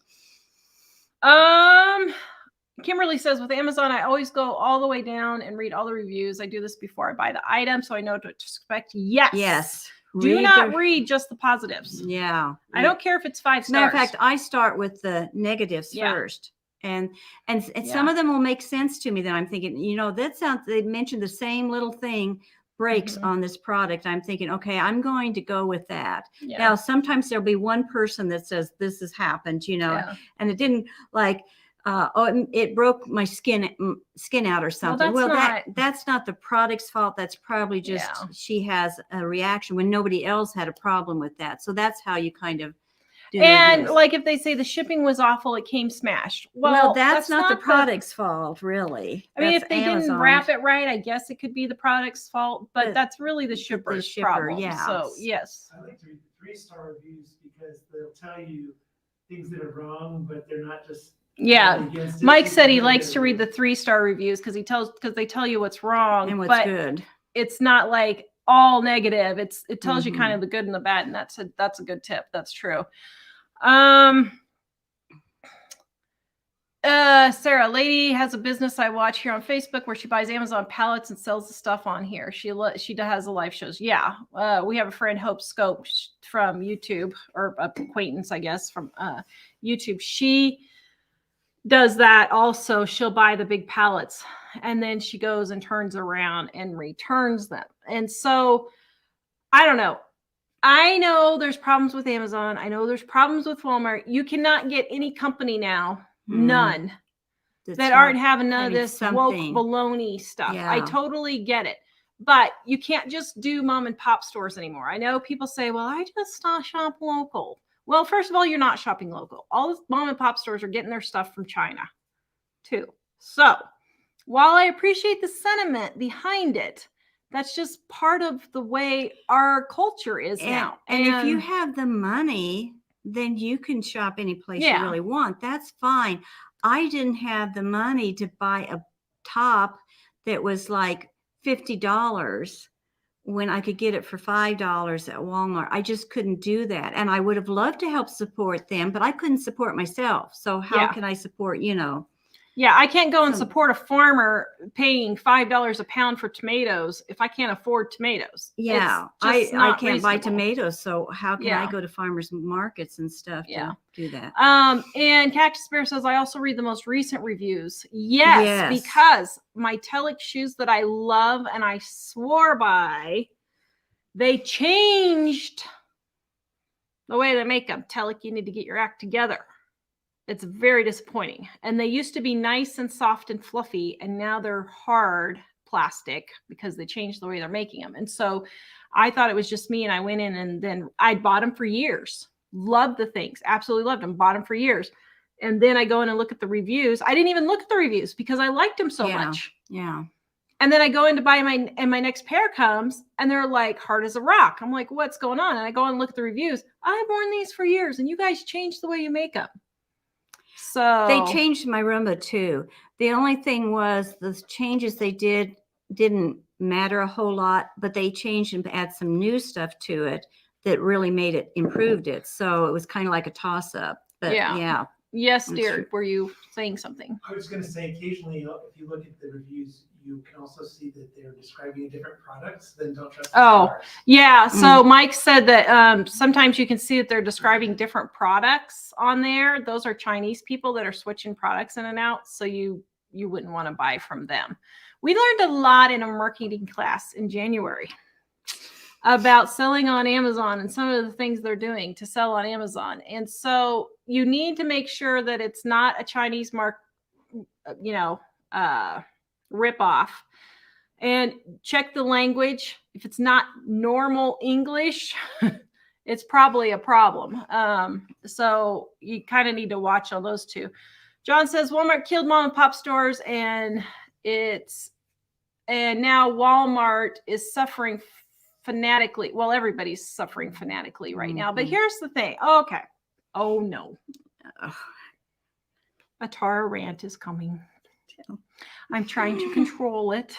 Kimberly says with Amazon, I always go all the way down and read all the reviews. I do this before I buy the item, so I know what to expect. Yes. Do not read just the positives. Yeah. I don't care if it's 5 stars. Matter of fact, I start with the negatives first. And some of them will make sense to me. Then I'm thinking, you know, they mentioned the same little thing breaks on this product. I'm thinking, okay, I'm going to go with that. Yeah. Now, sometimes there'll be one person that says this has happened, you know, and it didn't like, it broke my skin out or something. Well, that's not the product's fault. That's probably just she has a reaction when nobody else had a problem with that. So that's how you kind of. And like if they say the shipping was awful, it came smashed. Well, that's not the product's fault, really. I mean, if they didn't wrap it right, I guess it could be the product's fault, but that's really the shipper's problem. Yeah. So yes. I like to read the 3-star reviews because they'll tell you things that are wrong, but they're not just Yeah. against it, Mike it's said he very, likes to very read the 3-star reviews because they tell you what's wrong, And what's but good. it's not like all negative. It tells you kind Mhm. of the good and the bad, and that's a good tip. That's true. Sarah, lady has a business I watch here on Facebook where she buys Amazon pallets and sells the stuff on here. She has the live shows. Yeah. We have a friend, Hope Scope, from YouTube, or acquaintance, I guess, from YouTube. She does that also. She'll buy the big pallets and then she goes and turns around and returns them. And so I don't know. I know there's problems with Amazon. I know there's problems with Walmart. You cannot get any company now, none, That's that not aren't having none of having this woke something. baloney stuff. I Yeah. totally get it. But you can't just do mom and pop stores anymore. I know people say, well, I just shop local. Well, first of all, you're not shopping local. All the mom and pop stores are getting their stuff from China too. So while I appreciate the sentiment behind it, that's just part of the way our culture is now. And if you have the money, then you can shop any place you Yeah. really want. That's fine. I didn't have the money to buy a top that was like $50 when I could get it for $5 at Walmart. I just couldn't do that. And I would have loved to help support them, but I couldn't support myself. So how Yeah. can I support, Yeah, I can't go and Some- support a farmer paying $5 a pound for tomatoes if I can't afford tomatoes. Yeah, It's just I not can't buy reasonable. tomatoes, so how can I Yeah. go to farmers markets and stuff Yeah. to do that? And Cactus Bear says, I also read the most recent reviews. Yes, because my Telex shoes that I love and I swore by, they changed the way they make them. Telex, you need to get your act together. It's very disappointing. And they used to be nice and soft and fluffy, and now they're hard plastic because they changed the way they're making them. And so I thought it was just me, and I went in and then I bought them for years. Loved the things, absolutely loved them, bought them for years. And then I go in and look at the reviews. I didn't even look at the reviews because I liked them so much. Yeah. And then I go in to buy my next pair comes and they're like hard as a rock. I'm like, what's going on? And I go and look at the reviews. I've worn these for years and you guys changed the way you make them. So They changed my Roomba too. The only thing was the changes they didn't matter a whole lot, but they changed and add some new stuff to it that really made it, improved it. So it was kind of like a toss up. But yeah. Yes, That's dear. true. Were you saying something? I was going to say, occasionally, if you look at the reviews, you can also see that they're describing different products. Then don't trust the Oh, stars. yeah. So Mike said that sometimes you can see that they're describing different products on there. Those are Chinese people that are switching products in and out. So you wouldn't want to buy from them. We learned a lot in a marketing class in January about selling on Amazon and some of the things they're doing to sell on Amazon. And so you need to make sure that it's not a Chinese rip off, and check the language. If it's not normal English, it's probably a problem. So you kind of need to watch on those two. John says Walmart killed mom and pop stores and now Walmart is suffering fanatically. Well, everybody's suffering fanatically right now. But here's the thing. Okay. Oh no. A Tara rant is coming. I'm trying to control it.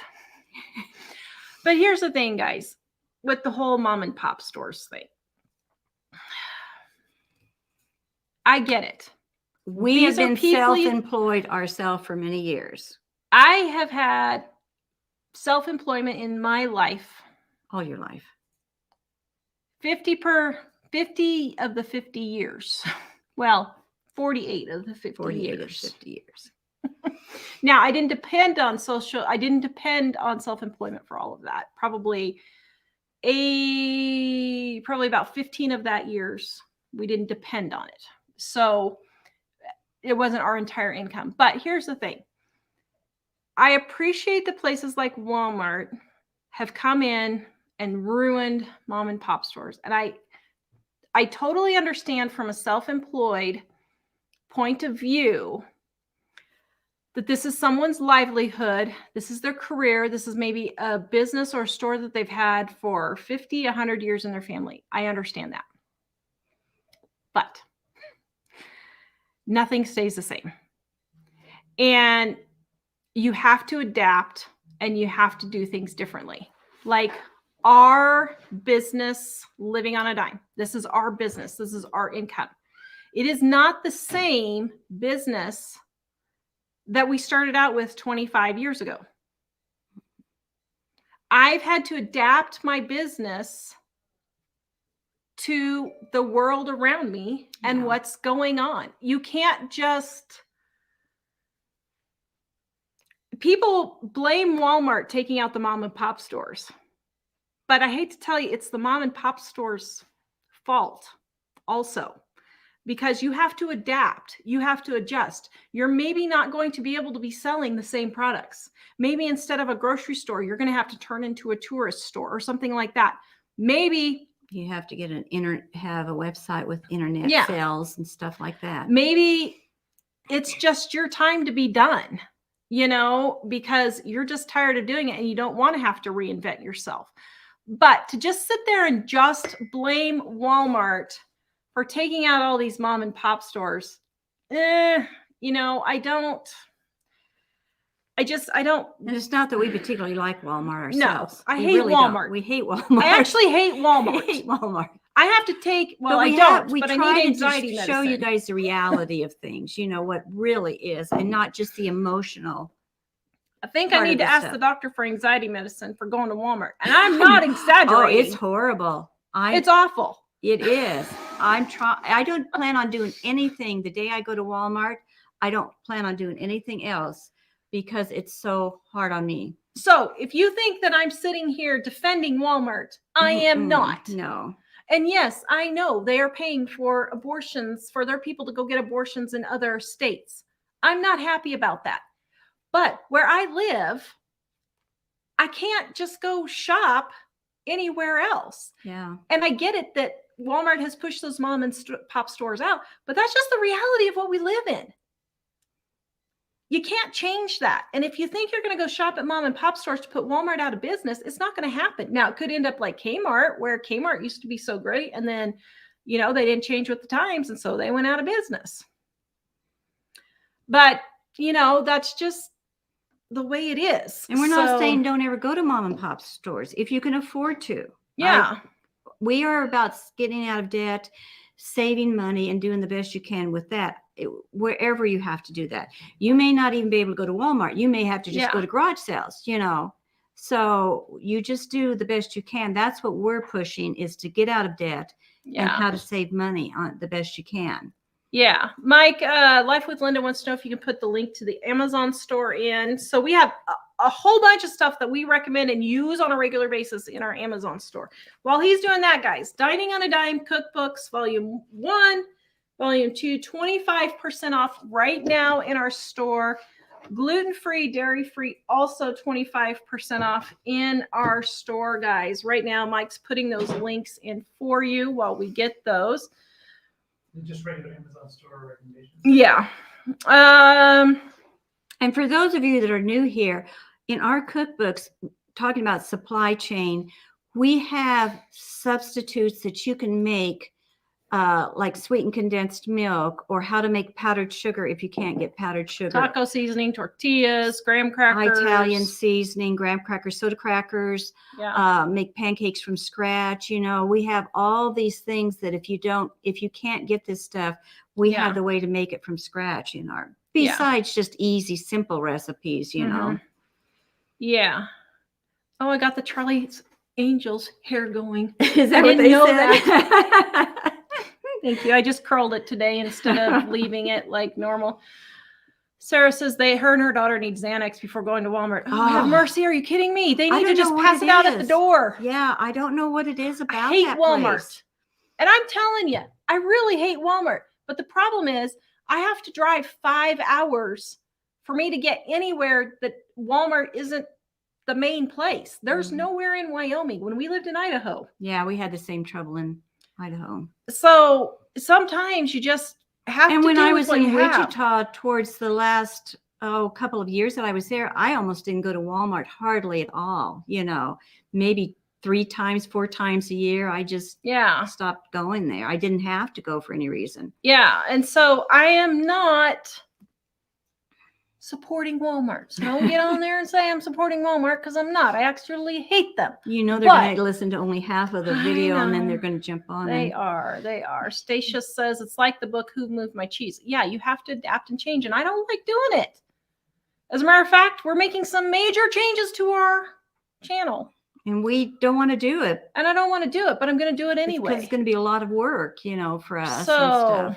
But here's the thing, guys, with the whole mom and pop stores thing. I get it. We have been self-employed ourselves for many years. I have had self-employment in my life. All your life. 50 of the 50 years. Well, 48 of the 50 48 years. of 50 years. Now, I didn't depend on self-employment for all of that. Probably about 15 of that years, we didn't depend on it. So it wasn't our entire income. But here's the thing. I appreciate the places like Walmart have come in and ruined mom and pop stores. And I totally understand from a self-employed point of view that this is someone's livelihood. This is their career. This is maybe a business or a store that they've had for 50, 100 years in their family. I understand that. But nothing stays the same. And you have to adapt and you have to do things differently. Like our business, living on a dime. This is our business. This is our income. It is not the same business that we started out with 25 years ago. I've had to adapt my business to the world around me and what's going on. You can't just... People blame Walmart taking out the mom and pop stores. But I hate to tell you, it's the mom and pop stores' fault also, because you have to adapt. You have to adjust. You're maybe not going to be able to be selling the same products. Maybe instead of a grocery store, you're going to have to turn into a tourist store or something like that. Maybe you have to get have a website with internet sales and stuff like that. Maybe it's just your time to be done, because you're just tired of doing it and you don't want to have to reinvent yourself. But to just sit there and just blame Walmart for taking out all these mom and pop stores, I don't. And it's not that we particularly like Walmart ourselves. No, I hate Walmart. We hate Walmart. I actually hate Walmart. I hate Walmart. I have to take, well, I need anxiety medicine. Show you guys the reality of things, what really is, and not just the emotional. I think I need to ask the doctor for anxiety medicine for going to Walmart. And I'm not exaggerating. Oh, it's horrible. It's awful. It is. I don't plan on doing anything the day I go to Walmart. I don't plan on doing anything else because it's so hard on me. So if you think that I'm sitting here defending Walmart, I am not. No. And yes, I know they are paying for abortions, for their people to go get abortions in other states. I'm not happy about that. But where I live, I can't just go shop anywhere else. Yeah. And I get it that Walmart has pushed those mom and pop stores out, but that's just the reality of what we live in. You can't change that. And if you think you're going to go shop at mom and pop stores to put Walmart out of business, it's not going to happen. Now, it could end up like Kmart, where Kmart used to be so great. And then, they didn't change with the times. And so they went out of business. But, that's just the way it is. And we're not saying don't ever go to mom and pop stores if you can afford to. Yeah. We are about getting out of debt, saving money, and doing the best you can with that. Wherever you have to do that. You may not even be able to go to Walmart. You may have to just go to garage sales, So you just do the best you can. That's what we're pushing, is to get out of debt and how to save money on the best you can. Yeah. Mike, Life with Linda wants to know if you can put the link to the Amazon store in. So we have a whole bunch of stuff that we recommend and use on a regular basis in our Amazon store. While he's doing that, guys, Dining on a Dime cookbooks, volume 1, volume 2, 25% off right now in our store. Gluten-free, dairy-free, also 25% off in our store, guys. Right now, Mike's putting those links in for you while we get those. Just regular Amazon store recommendations. Yeah. And for those of you that are new here, in our cookbooks, talking about supply chain, we have substitutes that you can make, like sweetened condensed milk, or how to make powdered sugar if you can't get powdered sugar. Taco seasoning, tortillas, graham crackers. Italian seasoning, graham crackers, soda crackers. Yeah. Make pancakes from scratch. We have all these things that if you can't get this stuff, we have the way to make it from scratch in our, besides just easy, simple recipes, Yeah. Oh, I got the Charlie's Angels hair going. Is that what they said? Thank you. I just curled it today instead of leaving it like normal. Sarah says her and her daughter need Xanax before going to Walmart. Oh, have mercy. Are you kidding me? They need to just pass it out at the door. Yeah, I don't know what it is about. I hate that Walmart. place. And I'm telling you, I really hate Walmart. But the problem is I have to drive 5 hours for me to get anywhere that Walmart isn't the main place. There's nowhere in Wyoming when we lived in Idaho. Yeah, we had the same trouble in Idaho. So sometimes you just have to. And when I was in Wichita towards the last couple of years that I was there, I almost didn't go to Walmart hardly at all. Maybe 3 times, 4 times a year. I just stopped going there. I didn't have to go for any reason. Yeah. And so I am not supporting Walmart. So don't get on there and say I'm supporting Walmart because I'm not. I actually hate them. You know they're But- going to listen to only half of the I video and then know. they're going to jump on. They and, are. They are. Stacia says it's like the book Who Moved My Cheese. Yeah, you have to adapt and change, and I don't like doing it. As a matter of fact, we're making some major changes to our channel, and we don't want to do it. and I don't want to do it, but I'm going to do it Because anyway. it's going to be a lot of work, you know, for us and So, stuff.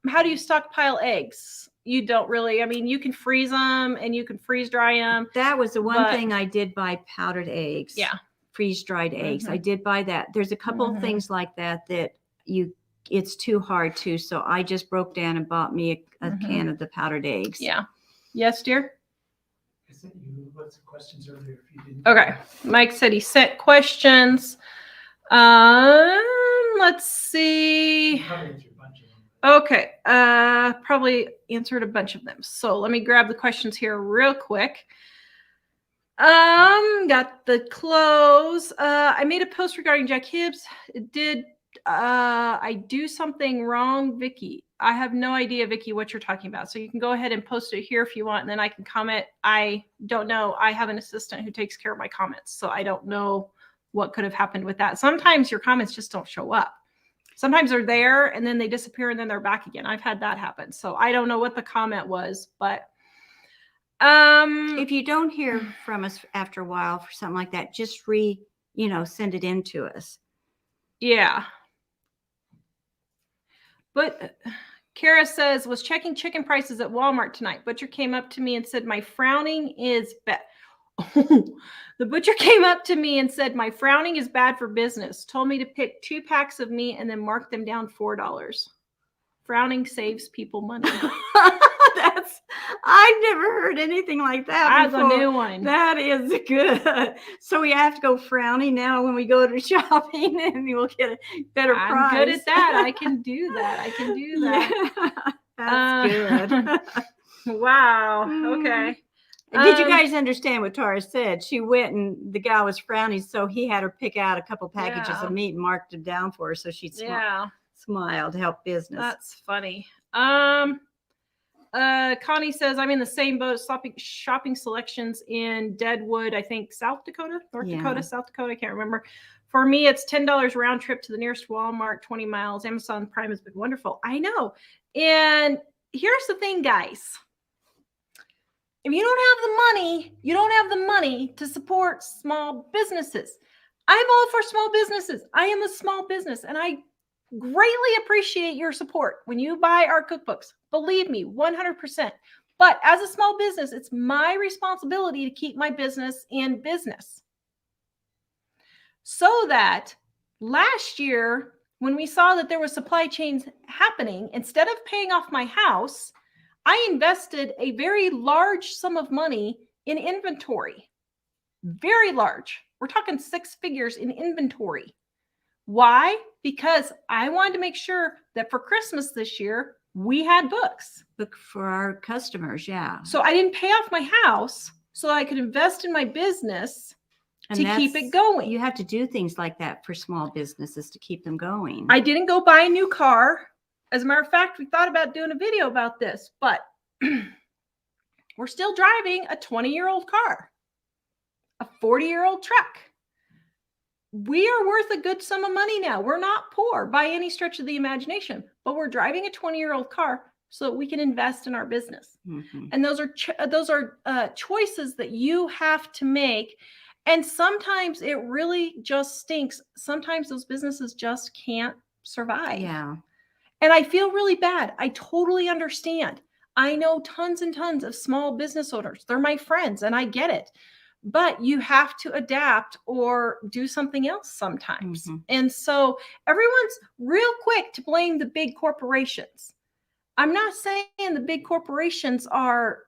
how do you stockpile eggs? You don't really. I mean, you can freeze them and you can freeze dry them. That was the one but- thing I did buy, powdered eggs. Yeah. Freeze-dried eggs. Mhm. I did buy that. There's a couple Mhm. of things like that it's too hard to. So I just broke down and bought me a Mhm. can of the powdered eggs. Yeah. Yes, dear. I sent you lots of questions earlier if you didn't. Okay. Mike said he sent questions. Let's see. You probably answered a bunch of them. Okay. Probably answered a bunch of them. So let me grab the questions here real quick. Got the clothes. I made a post regarding Jack Hibbs. Did I do something wrong, Vicky? I have no idea, Vicky, what you're talking about. So you can go ahead and post it here if you want, and then I can comment. I don't know. I have an assistant who takes care of my comments, so I don't know what could have happened with that. Sometimes your comments just don't show up. Sometimes they're there and then they disappear and then they're back again. I've had that happen. So I don't know what the comment was, but If you don't hear from us after a while for something like that, just send it in to us. yeah. But Kara says, was checking chicken prices at Walmart tonight. Butcher came up to me and said, my frowning is bad. The butcher came up to me and said, my frowning is bad for business. Told me to pick 2 packs of meat and then mark them down $4. Frowning saves people money. I've never heard anything like that That's before. a new one. That is good. So we have to go frowning now when we go to shopping, and we'll get a better I'm price. good at that. I can do that. I can do that. Yeah, that's good. Wow. Mm. Okay. Did you guys understand what Tara said? She went and the guy was frowning, so he had her pick out a couple packages Yeah. of meat and marked them down for her, so she'd Yeah. smile to help business. That's funny. Connie says, I'm in the same boat, shopping selections in Deadwood, I think South Dakota, North Yeah. Dakota, South Dakota, I can't remember. For me, it's $10 round trip to the nearest Walmart, 20 miles. Amazon Prime has been wonderful. I know. And here's the thing, guys. If you don't have the money, you don't have the money to support small businesses. I'm all for small businesses. I am a small business, and I greatly appreciate your support when you buy our cookbooks. Believe me, 100%. But as a small business, it's my responsibility to keep my business in business. So that last year, when we saw that there was supply chains happening, instead of paying off my house, I invested a very large sum of money in inventory. Very large. We're talking 6 figures in inventory. Why? Because I wanted to make sure that for Christmas this year, we had books. Look for our customers, yeah. So I didn't pay off my house so I could invest in my business And to keep that's- it going. You have to do things like that for small businesses to keep them going. I didn't go buy a new car. As a matter of fact, we thought about doing a video about this, but we're still driving a 20-year-old car, a 40-year-old truck. We are worth a good sum of money now. We're not poor by any stretch of the imagination, but we're driving a 20-year-old car so that we can invest in our business. Mhm. And those are choices that you have to make. And sometimes it really just stinks. Sometimes those businesses just can't survive. Yeah. And I feel really bad. I totally understand. I know tons and tons of small business owners. They're my friends and I get it. But you have to adapt or do something else sometimes. Mhm. And so everyone's real quick to blame the big corporations. I'm not saying the big corporations are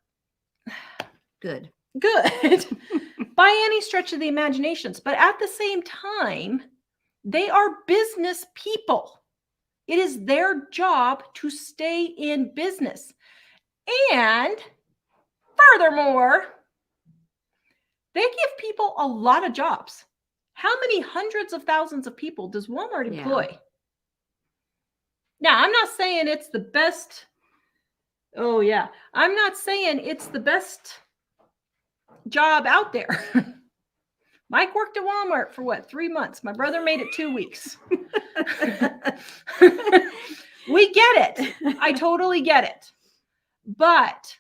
Good. good by any stretch of the imaginations, but at the same time, they are business people. It is their job to stay in business. And furthermore, they give people a lot of jobs. How many hundreds of thousands of people does Walmart employ? Now, I'm not saying it's the best Oh yeah. I'm not saying it's the best job out there. Mike worked at Walmart for what, 3 months? My brother made it 2 weeks. We get it. I totally get it. But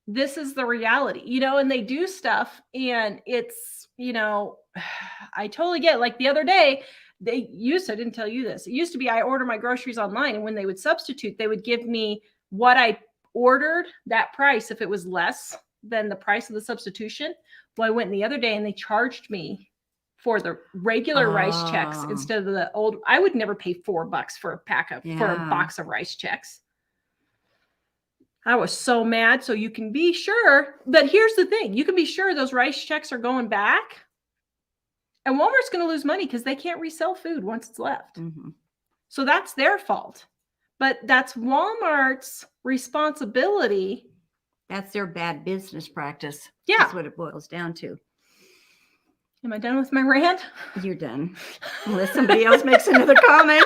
this is the reality, and they do stuff and it's, I totally get it. Like the other day, I didn't tell you this. It used to be I order my groceries online, and when they would substitute, they would give me what I ordered, that price, if it was less than the price of the substitution. Well, I went the other day and they charged me for the regular rice checks instead of the old. I would never pay $4 for a box of rice checks. I was so mad. So you can be sure, but here's the thing. You can be sure those rice checks are going back, and Walmart's going to lose money because they can't resell food once it's left. Mm-hmm. So that's their fault, but that's Walmart's responsibility. That's their bad business practice. Yeah. That's what it boils down to. Am I done with my rant? You're done. Unless somebody else makes another comment.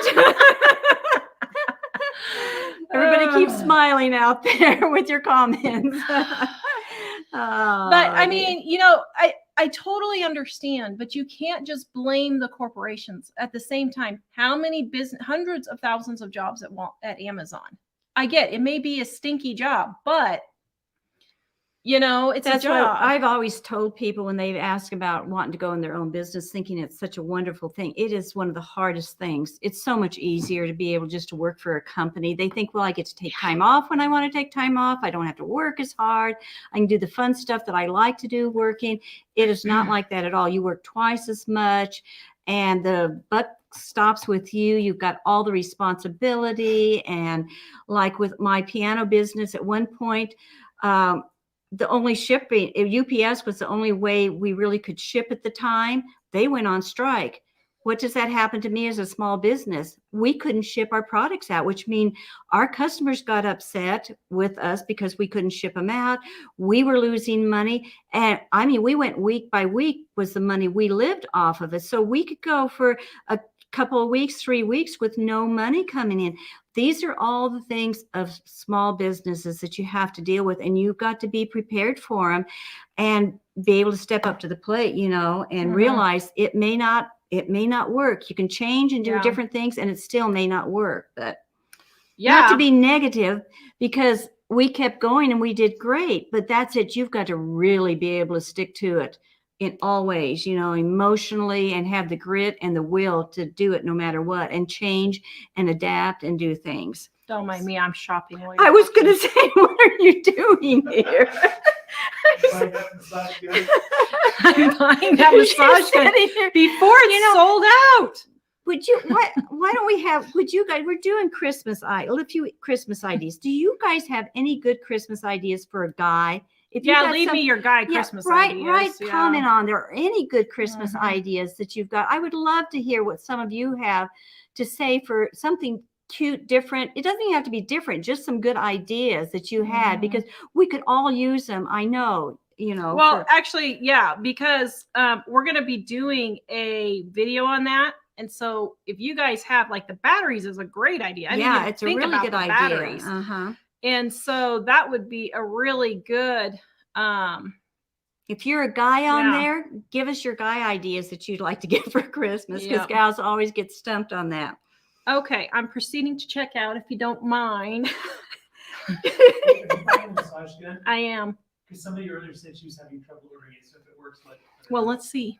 Everybody keeps smiling out there with your comments. But I mean, I totally understand, but you can't just blame the corporations. At the same time, how many hundreds of thousands of jobs at Amazon? I get it may be a stinky job, but it's That's a job. what I've always told people when they ask about wanting to go in their own business, thinking it's such a wonderful thing. It is one of the hardest things. It's so much easier to be able just to work for a company. They think, well, I get to take time off when I want to take time off. I don't have to work as hard. I can do the fun stuff that I like to do working. It is not like that at all. You work twice as much, and the buck stops with you. You've got all the responsibility. And like with my piano business, at one point, the only shipping, UPS was the only way we really could ship at the time. They went on strike. What does that happen to me as a small business? We couldn't ship our products out, which means our customers got upset with us because we couldn't ship them out. We were losing money. And I mean, we went week by week was the money we lived off of it. So we could go for a couple of weeks, 3 weeks with no money coming in. These are all the things of small businesses that you have to deal with, and you've got to be prepared for them and be able to step up to the plate, and realize it may not work. You can change and do different things, and it still may not work. But not to be negative, because we kept going and we did great, but that's it. You've got to really be able to stick to it in all ways, emotionally, and have the grit and the will to do it no matter what, and change and adapt and do things. Don't mind me. I'm shopping. I was going to say, what are you doing here? I'm buying that massage gun before it's sold out. Would you, why don't we have, would you guys, we're doing Christmas ideas. Do you guys have any good Christmas ideas for a guy? If you leave me your guy Christmas ideas. Right. Comment on there. Any good Christmas ideas that you've got. I would love to hear what some of you have to say for something cute, different. It doesn't even have to be different, just some good ideas that you had, because we could all use them. I know, Well, actually, because we're going to be doing a video on that. And so if you guys have, like, the batteries is a great idea. It's a really good idea. Batteries. And so that would be a really good. If you're a guy on there, give us your guy ideas that you'd like to get for Christmas, because gals always get stumped on that. Okay, I'm proceeding to check out, if you don't mind. I am. Because somebody earlier said she was having trouble ordering it, so if it works, well, let's see.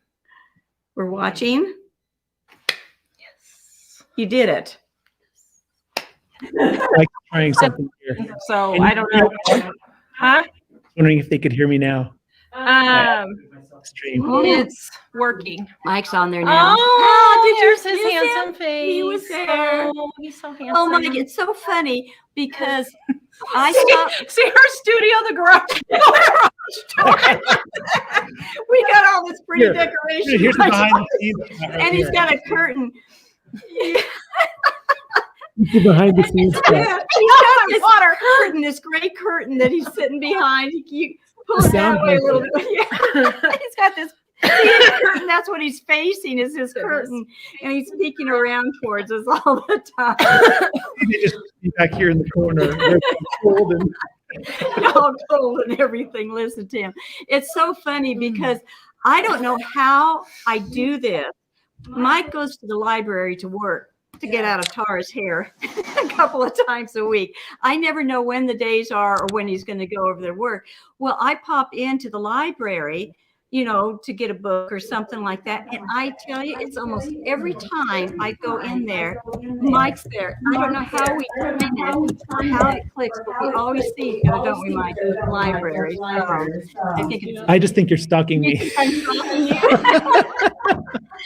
We're watching. Yes. You did it. Like trying something here. So I don't know. Huh? Wondering if they could hear me now. Stream. It's working. Mike's on there now. Oh, there's his handsome face. He was there. Oh, he's so handsome. Oh, Mike, it's so funny because I stopped. See our studio, the garage. We got all this pretty decoration. Here's the behind the scenes. And he's got a curtain. The behind the scenes. He's got this curtain, this gray curtain that he's sitting behind. You pull it that way a little bit. He's got this see a curtain, that's what he's facing is his Goodness. curtain. And he's peeking around towards us all the time. They just be back here in the corner. Where it's cold and All cold and everything. Listen to him. It's so funny because I don't know how I do this. Mike goes to the library to work to get out of Tara's hair a couple of times a week. I never know when the days are or when he's going to go over there to work. Well, I pop into the library, you know, to get a book or something like that. And I tell you, it's almost every time I go in there, Mike's there. I don't know how we time it or how it clicks, but we always see each other, don't we, Mike, in the library. So I think it's I just think you're stalking me. I'm stalking you.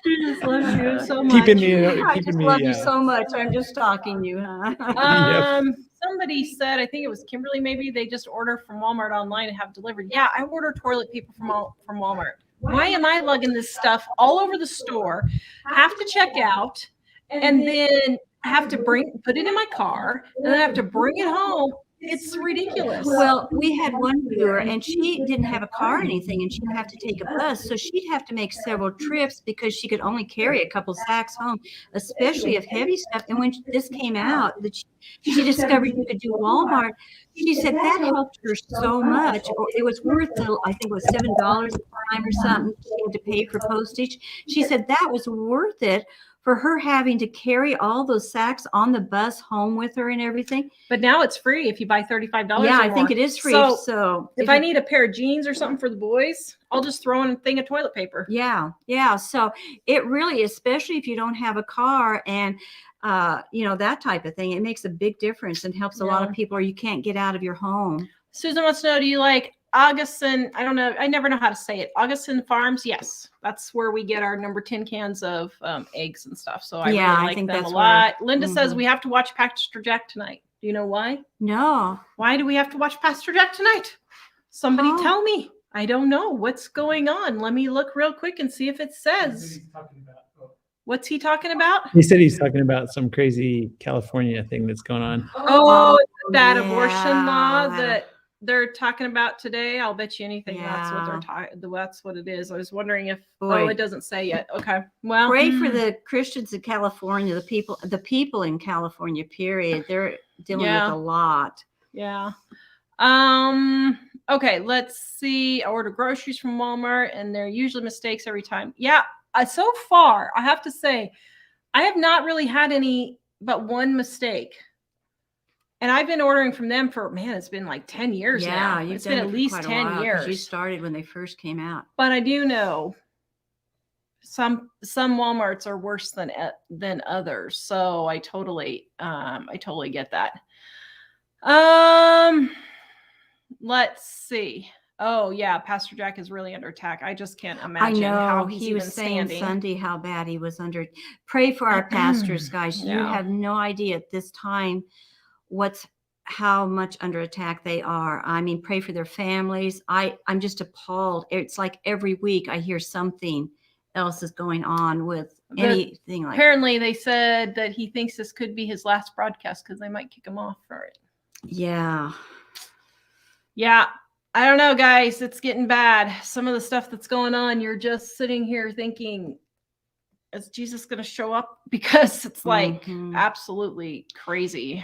She just loves you so much. Keeping me, I keeping just me. love you so much. I'm just stalking you, huh? Somebody said, I think it was Kimberly, maybe they just order from Walmart online and have delivered. Yeah, I order toilet paper from Walmart. Why am I lugging this stuff all over the store, have to check out, and then have to put it in my car, and then I have to bring it home? It's ridiculous. Well, we had one viewer and she didn't have a car or anything and she'd have to take a bus. So she'd have to make several trips because she could only carry a couple sacks home, especially of heavy stuff. And when this came out, that she discovered you could do Walmart, she said that helped her so much. It was worth, I think it was $7 a time or something she had to pay for postage. She said that was worth it for her having to carry all those sacks on the bus home with her and everything. But now it's free if you buy $35. Yeah, or I think more. it is free. So if I need a pair of jeans or something for the boys, I'll just throw in a thing of toilet paper. Yeah. So it really, especially if you don't have a car and you know, that type of thing, it makes a big difference and helps a lot of people, or you can't get out of your home. Susan wants to know, do you like Augustin? I don't know. I never know how to say it. Augustin Farms. Yes. That's where we get our number 10 cans of eggs and stuff. So I really like them a lot. Linda says we have to watch Pastor Jack tonight. Do you know why? No. Why do we have to watch Pastor Jack tonight? Somebody tell me. I don't know what's going on. Let me look real quick and see if it says. What's he talking about? He said he's talking about some crazy California thing that's going on. Oh, that abortion law that they're talking about today. I'll bet you anything that's what they're talking. That's what it is. I was wondering if. Oh, it doesn't say yet. Okay. Well, pray for the Christians in California. The people in California. Period. They're dealing with a lot. Yeah. Okay. Let's see. I order groceries from Walmart, and they're usually mistakes every time. Yeah. So far, I have to say, I have not really had any but one mistake. And I've been ordering from them for, it's been like 10 years now. It's been at least 10 years. You started when they first came out. But I do know some Walmarts are worse than others. So I totally get that. Let's see. Oh yeah, Pastor Jack is really under attack. I just can't imagine how he's even standing. Sunday how bad he was under. Pray for our pastors, guys. You have no idea at this time how much under attack they are. I mean, pray for their families. I'm just appalled. It's like every week I hear something else is going on with anything like that. Apparently they said that he thinks this could be his last broadcast because they might kick him off for it. Yeah. I don't know, guys. It's getting bad. Some of the stuff that's going on, you're just sitting here thinking, is Jesus going to show up? Because it's like absolutely crazy.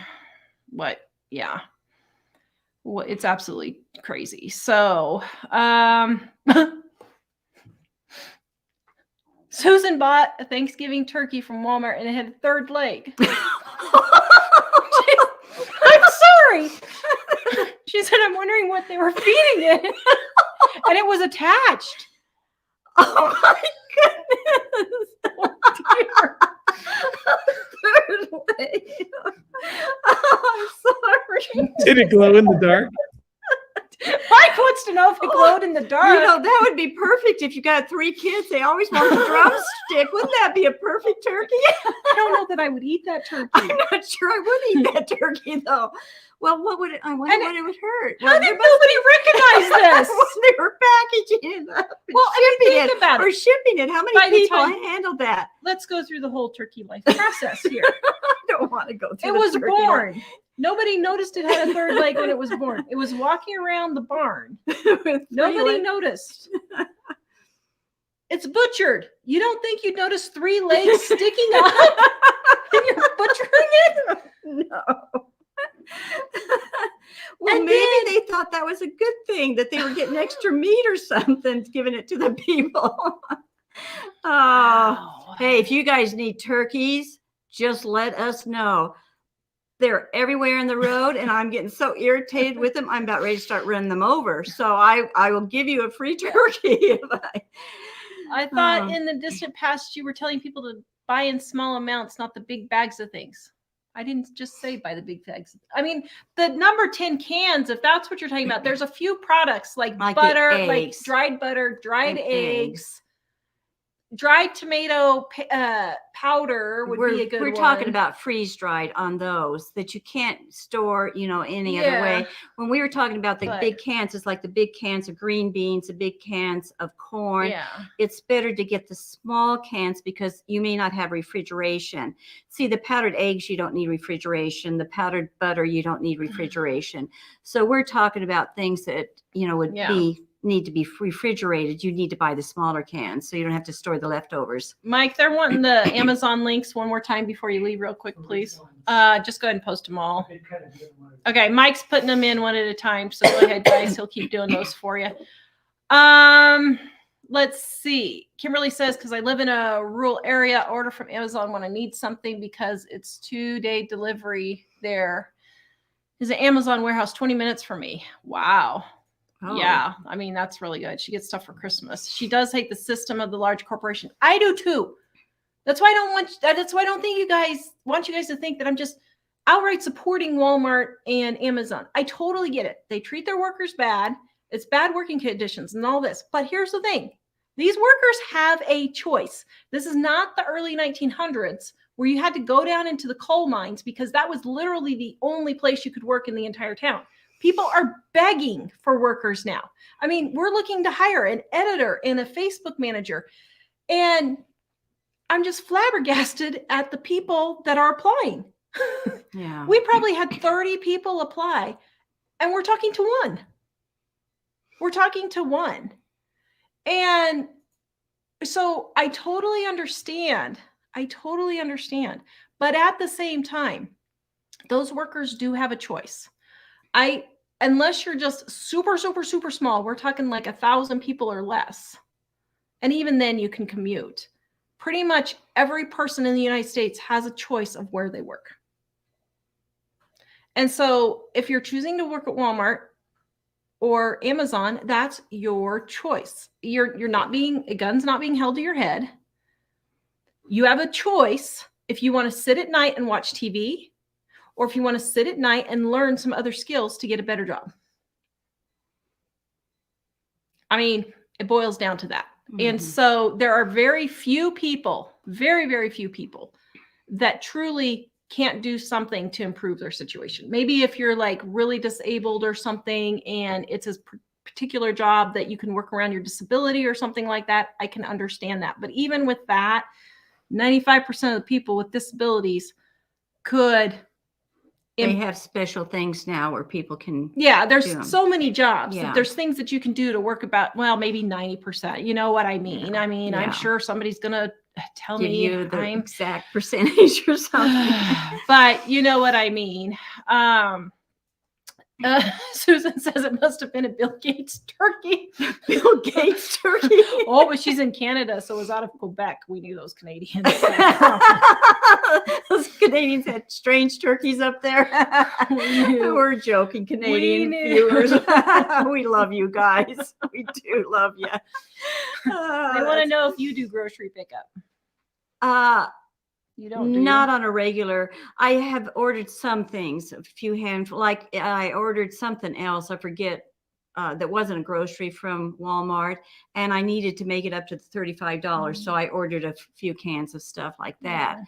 It's absolutely crazy. So, Susan bought a Thanksgiving turkey from Walmart and it had a third leg. I'm sorry. She said, I'm wondering what they were feeding it. And it was attached. Oh my goodness. Oh, dear. I'm sorry. Did it glow in the dark? Mike wants to know if it glowed in the dark. You know, that would be perfect if you got 3 kids. They always want the drumstick. Wouldn't that be a perfect turkey? I don't know that I would eat that turkey. I'm not sure I would eat that turkey, though. Well, I wonder what it would hurt. How did nobody recognize this? They were packaging it up. Well, think about it. Or shipping it. How many people handled that? Let's go through the whole turkey life process here. I don't want to go through it. It was born. Nobody noticed it had a third leg when it was born. It was walking around the barn. Nobody noticed. It's butchered. You don't think you'd notice 3 legs sticking up when you're butchering it? No. Well, And maybe they thought that was a good thing, that they were getting extra meat or something, giving it to the people. Oh, Wow. hey, if you guys need turkeys, just let us know. They're everywhere in the road, and I'm getting so irritated with them. I'm about ready to start running them over. So I will give you a free turkey if I thought Oh. in the distant past you were telling people to buy in small amounts, not the big bags of things. I didn't just say buy the big bags. I mean, the number 10 cans, if that's what you're talking about, there's a few products like Like the butter, like eggs. dried butter, dried And eggs. Dried tomato powder would be a good we're one. talking about freeze dried on those that you can't store, any other way. When we were talking about the big cans, it's like the big cans of green beans, the big cans of corn. Yeah. It's better to get the small cans because you may not have refrigeration. See, the powdered eggs, you don't need refrigeration. The powdered butter, you don't need refrigeration. So we're talking about things that, would need to be refrigerated. You need to buy the smaller cans so you don't have to store the leftovers. Mike, they're wanting the Amazon links one more time before you leave real quick, please. Just go ahead and post them all. Okay, Mike's putting them in one at a time. So go ahead, guys. He'll keep doing those for you. Let's see. Kimberly says, because I live in a rural area, order from Amazon when I need something because it's 2-day delivery there. Is an Amazon warehouse 20 minutes from me. Wow. Oh. Yeah, I mean, that's really good. She gets stuff for Christmas. She does hate the system of the large corporation. I do too. That's why I don't think want you guys to think that I'm just outright supporting Walmart and Amazon. I totally get it. They treat their workers bad. It's bad working conditions and all this. But here's the thing. These workers have a choice. This is not the early 1900s where you had to go down into the coal mines because that was literally the only place you could work in the entire town. People are begging for workers now. I mean, we're looking to hire an editor and a Facebook manager. And I'm just flabbergasted at the people that are applying. Yeah. We probably had 30 people apply, and we're talking to one. We're talking to one. And so I totally understand. But at the same time, those workers do have a choice. Unless you're just super, super, super small, we're talking like 1,000 people or less. And even then you can commute. Pretty much every person in the United States has a choice of where they work. And so if you're choosing to work at Walmart or Amazon, that's your choice. A gun's not being held to your head. You have a choice if you want to sit at night and watch TV, or if you want to sit at night and learn some other skills to get a better job. I mean, it boils down to that. Mm-hmm. And so there are very few people, very, very few people that truly can't do something to improve their situation. Maybe if you're like really disabled or something and it's a particular job that you can work around your disability or something like that, I can understand that. But even with that, 95% of the people with disabilities could. They have special things now where people can. Yeah, there's so many jobs. Yeah. There's things that you can do to work about, well, maybe 90%. You know what I mean? Yeah. I mean, I'm sure somebody's going to tell Give me you the exact percentage or something. But you know what I mean. Susan says it must have been a Bill Gates turkey. Bill Gates turkey. Oh, but she's in Canada, so it was out of Quebec. We knew those Canadians. Those Canadians had strange turkeys up there. We're joking, Canadian viewers. We love you guys. We do love you. I want to know if you do grocery pickup. You don't, do not you? On a regular. I have ordered some things, a few handfuls. Like I ordered something else. I forget. That wasn't a grocery from Walmart, and I needed to make it up to the $35. So I ordered a few cans of stuff like that,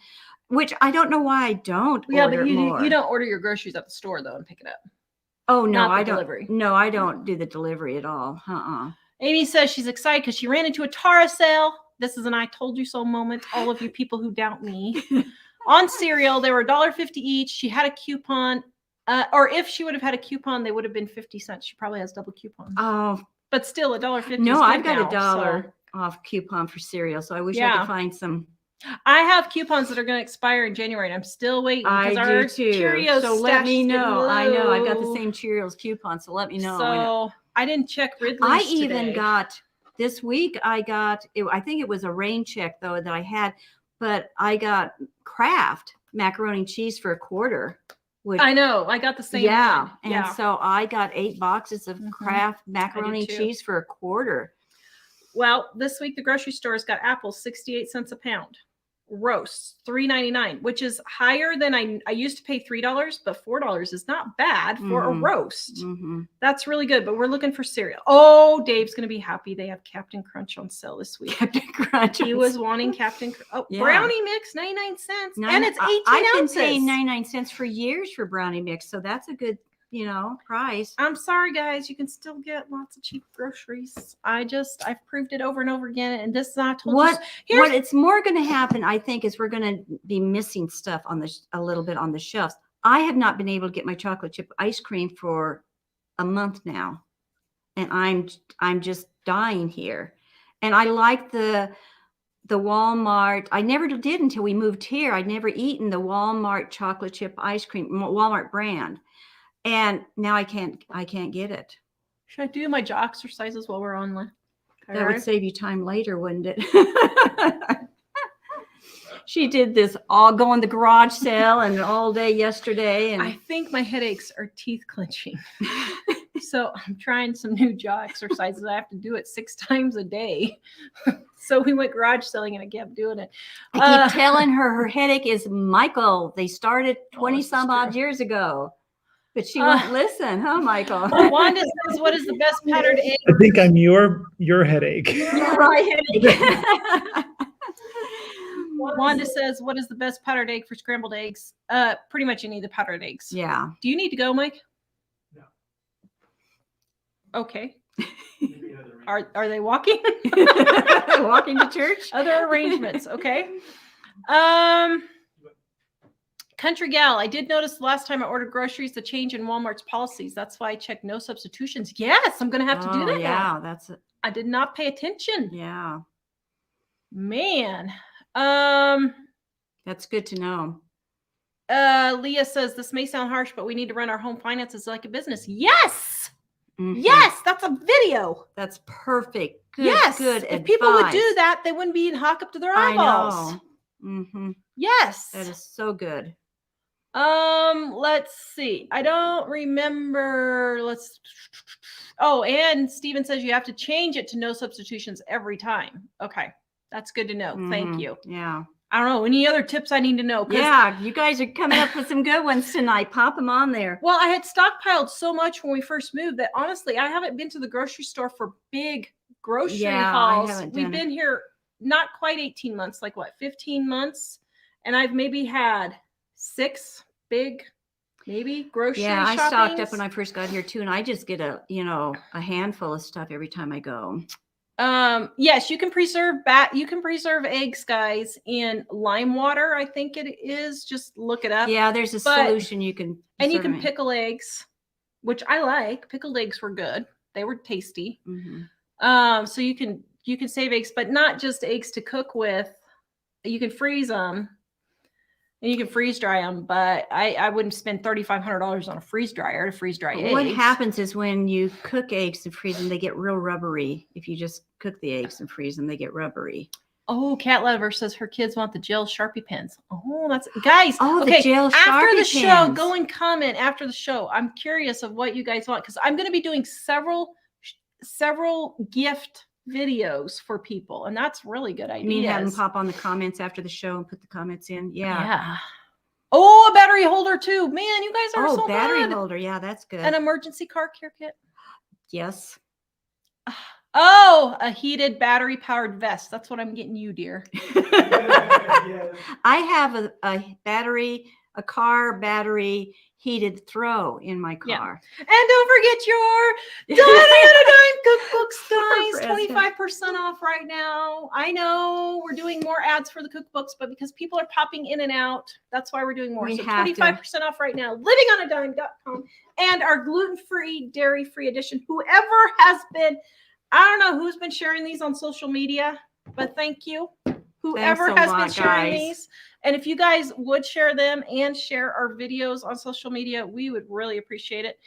which I don't know why I don't. Yeah, but you don't order your groceries at the store though and pick it up. Oh no, I don't. Delivery. No, I don't do the delivery at all. Amy says she's excited because she ran into a Tara sale. This is an I told you so moment. All of you people who doubt me. On cereal, they were $1.50 each. She had a coupon. Or if she would have had a coupon, they would have been 50 cents. She probably has double coupons. Oh, but still $1.50. No, I've got $1. off coupon for cereal. So I wish I Yeah. could find some. I have coupons that are going to expire in January, and I'm still waiting I because do our too. Cheerios So let me stash is getting know. I know I've got the low. same Cheerios coupon. So let me know. So I didn't check Ridley's I even today. got this week. I think it was a rain check though that I had, but I got Kraft macaroni and cheese for $1. Which, I know. I got the same yeah, one. and Yeah. so I got 8 boxes of Mhm. Kraft macaroni and too. cheese for $1. Well, this week the grocery store's got apples 68 cents a pound. Roasts $3.99, which is higher than I used to pay $3, but $4 is not bad for a Mhm. roast. Mm-hmm. That's really good, but we're looking for cereal. Oh, Dave's going to be happy. They have Captain Crunch on sale this week. Captain Crunch. He was wanting Captain Yeah. Brownie Mix, 99 cents. And it's 18 I've ounces. been paying 99 cents for years for brownie mix, so that's a good, price. I'm sorry, guys. You can still get lots of cheap groceries. I've proved it over and over again. And this is not told What you. what it's more going to happen, I think, is we're going to be missing stuff a little bit on the shelves. I have not been able to get my chocolate chip ice cream for a month now, and I'm just dying here. And I like the Walmart. I never did until we moved here. I'd never eaten the Walmart chocolate chip ice cream, Walmart brand, and now I can't get it. Should I do my jaw exercises while we're on? That would save you time later, wouldn't it? She did this all go in the garage sale and all day yesterday. And I think my headaches are teeth clenching. So I'm trying some new jaw exercises. I have to do it 6 times a day. So we went garage selling and I kept doing it. I keep telling her headache is Michael. They started 20 some odd true. years ago. But she won't listen, huh, Michael? Wanda says, what is the best powdered egg? I think I'm your headache. You're right, headache. Wanda says, what is the best powdered egg for scrambled eggs? Pretty much any of the powdered eggs. Yeah. Do you need to go, Mike? No. Okay. Maybe other Are they walking? Walking to church? Other arrangements. Okay. Country Gal, I did notice the last time I ordered groceries, the change in Walmart's policies. That's why I checked no substitutions. Yes, I'm going to have to do that now. Yeah, that's it. I did not pay attention. Yeah. Man. That's good to know. Leah says, this may sound harsh, but we need to run our home finances like a business. Yes. Mhm. Yes, that's a video. That's perfect. Good, yes. good If people would do advice. that, they wouldn't be hawk up to their I eyeballs. know. Mm-hmm. Yes. That is so good. Let's see. I don't remember. Oh, and Steven says you have to change it to no substitutions every time. Okay. That's good to know. Thank Mhm. you. Yeah. I don't know. Any other tips I need to know? Yeah. You guys are coming up with some good ones tonight. Pop them on there. Well, I had stockpiled so much when we first moved that honestly, I haven't been to the grocery store for big grocery hauls. We've been here not quite 18 months, like what, 15 months? And I've maybe had 6 big, maybe grocery I stocked up shoppings. when I first got here too, and I just get a handful of stuff every time I go. Yes, you can preserve eggs, guys, in lime water. I think it is. Just look it up. Yeah, there's a solution you can. And you can pickle eggs, which I like. Pickled eggs were good. They were tasty. Mm-hmm. So you can save eggs, but not just eggs to cook with. You can freeze them. And you can freeze dry them, but I wouldn't spend $3,500 on a freeze dryer to freeze dry eggs. What happens is when you cook eggs and freeze them, they get real rubbery. If you just cook the eggs and freeze them, they get rubbery. Oh, Cat Lover says her kids want the gel Sharpie pens. Oh, that's guys. Oh, okay. the gel after Sharpie the show, pens. go and comment after the show. I'm curious of what you guys want because I'm going to be doing several gift videos for people, and that's really good idea. You mean have them pop on the comments after the show and put the comments in? Yeah. Oh, a battery holder too. Man, you guys are so battery good. holder. Yeah, that's good. An emergency car care kit. Yes. Oh, a heated battery powered vest. That's what I'm getting you, dear. I have a car battery heated throw in my car. Yeah. And don't forget your Dime cookbooks, guys. 25% off right now. I know we're doing more ads for the cookbooks, but because people are popping in and out, that's why we're doing more. So 25% off right now. Livingonadime.com and our gluten-free, dairy-free edition. Whoever has been I don't know who's been sharing these on social media, but thank you. Whoever Thanks a has been lot, sharing guys. these. And if you guys would share them and share our videos on social media, we would really appreciate it.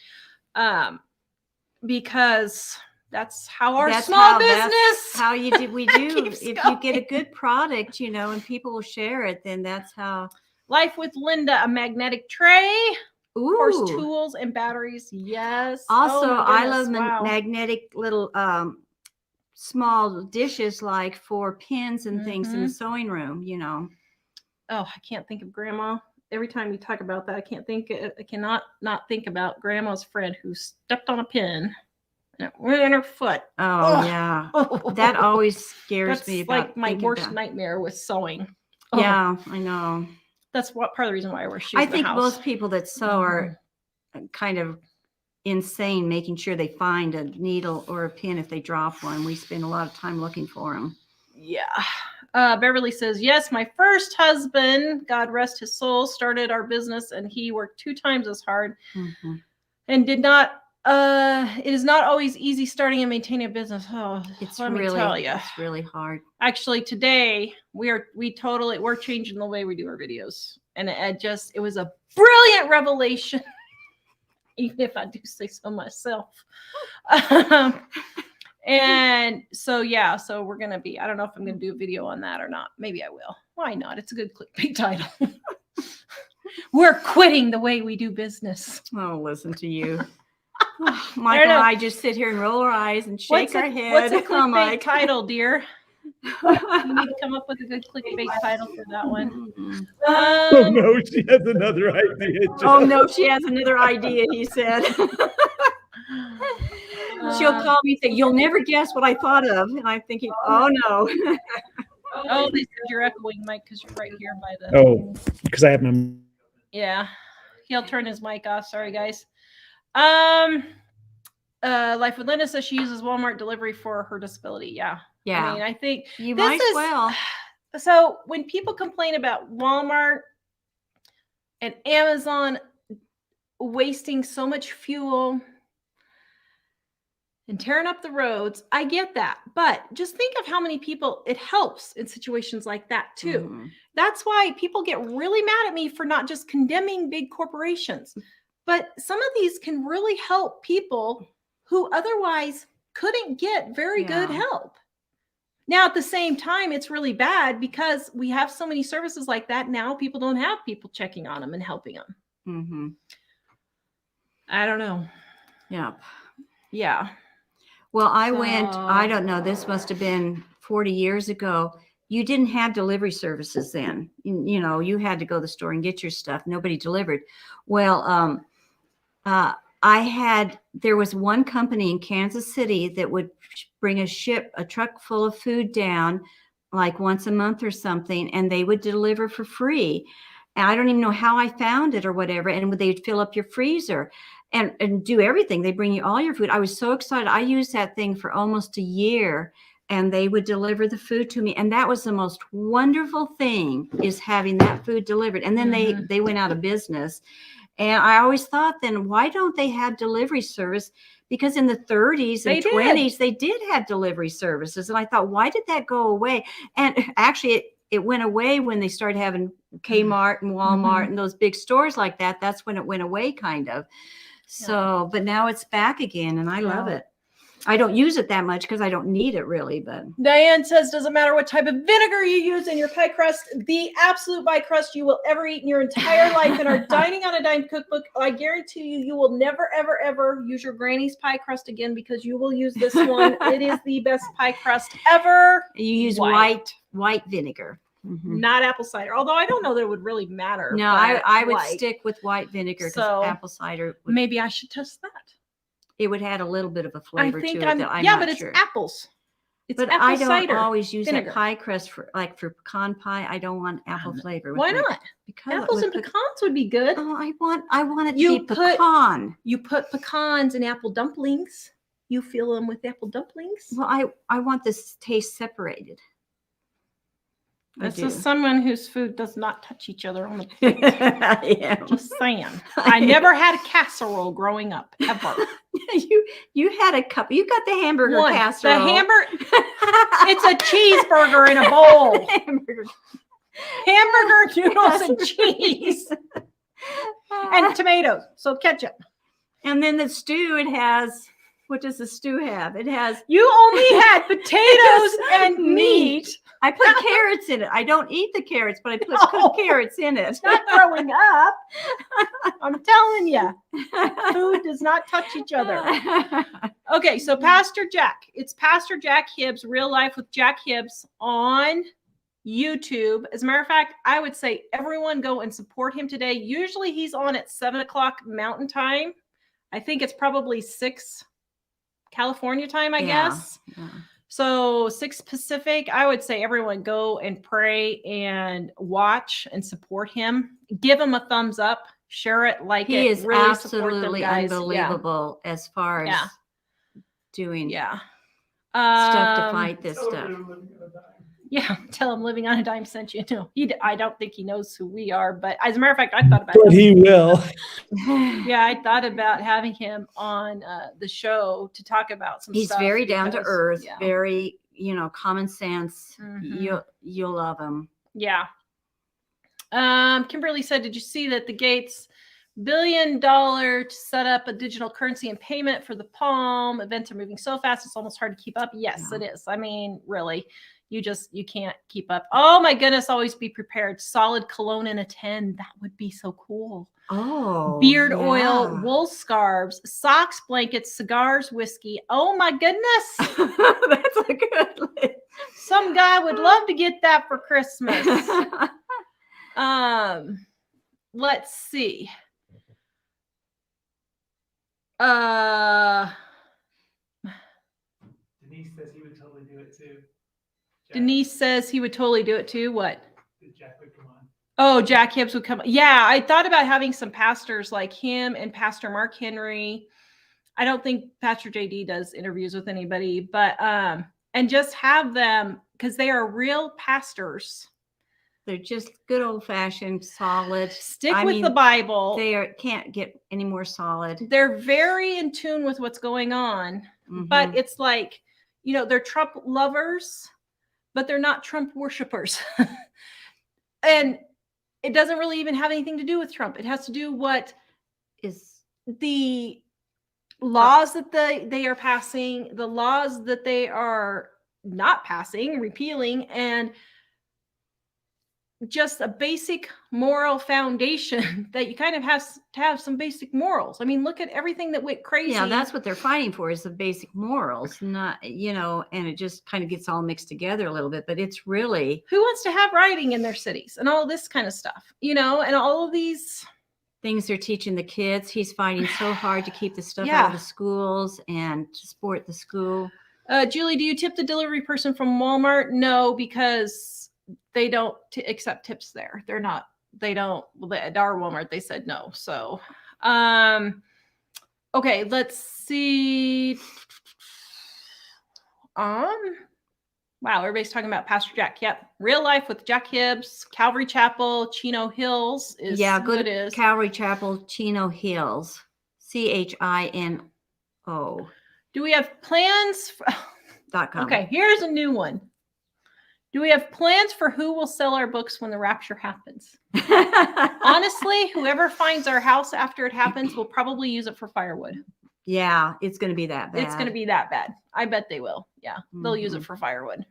Because that's how our small business. That's how you do. We do. keeps If you get a going. good product, and people will share it, then that's how. Life with Linda, a magnetic tray. Of course, Ooh. tools and batteries. Yes. Also, Oh my I goodness, love wow. magnetic little small dishes like for pins and things in the Mhm. sewing room. Oh, I can't think of Grandma. Every time you talk about that, I cannot not think about Grandma's friend who stepped on a pin and it went in her foot. Oh Ugh. yeah, that always scares me That's about like my thinking worst about. nightmare with sewing. Yeah, I know. That's what part of the reason why I wear shoes I in the think house. most people that sew are kind of insane making sure they find a needle or a pin if they drop one. We spend a lot of time looking for them. Yeah. Beverly says, yes, my first husband, God rest his soul, started our business and he worked 2 times as hard and did not, it is not always easy starting and maintaining a business. Oh, let me tell you. It's really hard. Actually, today we're changing the way we do our videos. And it was a brilliant revelation, even if I do say so myself. And so, yeah, so we're going to be, I don't know if I'm going to do a video on that or not. Maybe I will. Why not? It's a good clickbait title. We're quitting the way we do business. Oh, listen to you. Michael and I just sit here and roll our eyes and shake our head. What's a clickbait title, dear? You need to come up with a good clickbait title for that one. Oh no, she has another idea. Oh no, she has another idea, he said. She'll call me and say, you'll never guess what I thought of. And I'm thinking, oh no. Oh, they said you're echoing, Mike, because you're right here by the. Oh, because I have my. Yeah, he'll turn his mic off. Sorry, guys. Life with Linda says she uses Walmart delivery for her disability. Yeah. I mean, I think you might as well. So when people complain about Walmart and Amazon wasting so much fuel and tearing up the roads, I get that. But just think of how many people it helps in situations like that too. That's why people get really mad at me for not just condemning big corporations. But some of these can really help people who otherwise couldn't get very good help. Now, at the same time, it's really bad because we have so many services like that. Now people don't have people checking on them and helping them. I don't know. Yeah. Well, I don't know, this must have been 40 years ago. You didn't have delivery services then. You had to go to the store and get your stuff. Nobody delivered. Well, there was one company in Kansas City that would bring a truck full of food down like once a month or something, and they would deliver for free. And I don't even know how I found it or whatever. And they'd fill up your freezer and do everything. They bring you all your food. I was so excited. I used that thing for almost a year, and they would deliver the food to me. And that was the most wonderful thing, is having that food delivered. And then they went out of business. And I always thought, then why don't they have delivery service? Because in the 30s and 20s, they did have delivery services. And I thought, why did that go away? And actually, it went away when they started having Kmart and Walmart and those big stores like that. That's when it went away, kind of. So, but now it's back again, and I love it. I don't use it that much because I don't need it really, but. Diane says, doesn't matter what type of vinegar you use in your pie crust, the absolute pie crust you will ever eat in your entire life in our Dining on a Dime cookbook. I guarantee you will never, ever, ever use your granny's pie crust again, because you will use this one. It is the best pie crust ever. You use white vinegar. Not apple cider, although I don't know that it would really matter. No, I would stick with white vinegar, because apple cider maybe I should test that. It would add a little bit of a flavor to it. It's apples. But I don't always use that pie crust for pecan pie. I don't want apple flavor. Why not? Because apples and pecans would be good. Oh, I want it to be pecan. You put pecans in apple dumplings. You fill them with apple dumplings. Well, I want this taste separated. This do. is someone whose food does not touch each other on the Yeah. just saying. I never had a casserole growing up, ever. You had a cup. You got the hamburger One. casserole. The hamburger. It's a cheeseburger in a bowl. Hamburger, noodles, and cheese. And tomatoes. So ketchup. And then the stew, it has, what does the stew have? It has, You only had potatoes and meat. I put carrots in it. I don't eat the carrots, but I put No. cooked carrots in it. It's not growing up. I'm telling you. Food does not touch each other. Okay, so Pastor Jack. It's Pastor Jack Hibbs, Real Life with Jack Hibbs on YouTube. As a matter of fact, I would say everyone go and support him today. Usually he's on at 7 o'clock Mountain Time. I think it's probably 6 California time, I guess. Yeah. So 6 Pacific. I would say everyone go and pray and watch and support him. Give him a thumbs up. Share it, like He it. is Really support them, absolutely guys. unbelievable as far as doing Yeah. stuff to fight this Tell stuff. everyone living on a dime. Yeah, tell him Living on a Dime sent you. No, I don't think he knows who we are, but as a matter of fact, I thought about But he will. Yeah, I thought about having him on the show to talk about some He's stuff. very down to because- earth, Yeah. very, common sense. Mhm. You'll love him. Yeah. Kimberly said, did you see that the Gates $1 billion to set up a digital currency and payment for the Palm? Events are moving so fast, it's almost hard to keep up. Yes, Yeah. it is. I mean, really, you can't keep up. Oh my goodness, always be prepared. Solid cologne in a 10. That would be so cool. Oh, Beard oil, yeah. wool scarves, socks, blankets, cigars, whiskey. Oh my goodness. That's a good list. Some guy would love to get that for Christmas. Let's see. Denise says he would totally do it too. Jack- Denise says he would totally do it too. What? that Jack would come on. Oh, Jack Hibbs would come. Yeah, I thought about having some pastors like him and Pastor Mark Henry. I don't think Pastor JD does interviews with anybody, but and just have them because they are real pastors. They're just good old fashioned, solid. Stick I with mean, the Bible. Can't get any more solid. They're very in tune with what's going on, but Mhm. it's like, they're Trump lovers, but they're not Trump worshipers. And it doesn't really even have anything to do with Trump. It has to do what Is the laws that they are passing, the laws that they are not passing, repealing, and just a basic moral foundation that you kind of have to have some basic morals. I mean, look at everything that went crazy. yeah, that's what they're fighting for, is the basic morals, not, and it just kind of gets all mixed together a little bit, but it's really who wants to have rioting in their cities and all this kind of stuff, and all of these. things they're teaching the kids. He's fighting so hard to keep the stuff out Yeah. of the schools and to support the school. Julie, do you tip the delivery person from Walmart? No, because they don't accept tips there. At our Walmart, they said no. So, okay, let's see. Wow, everybody's talking about Pastor Jack. Yep. Real Life with Jack Hibbs, Calvary Chapel, Chino Hills is Go who it to is. Calvary Chapel, Chino Hills, CHINO.com. Do we have plans? Okay, here's a new one. Do we have plans for who will sell our books when the rapture happens? Honestly, whoever finds our house after it happens will probably use it for firewood. Yeah, it's going to be that bad. It's going to be that bad. I bet they will. Yeah, they'll use it Mhm. for firewood.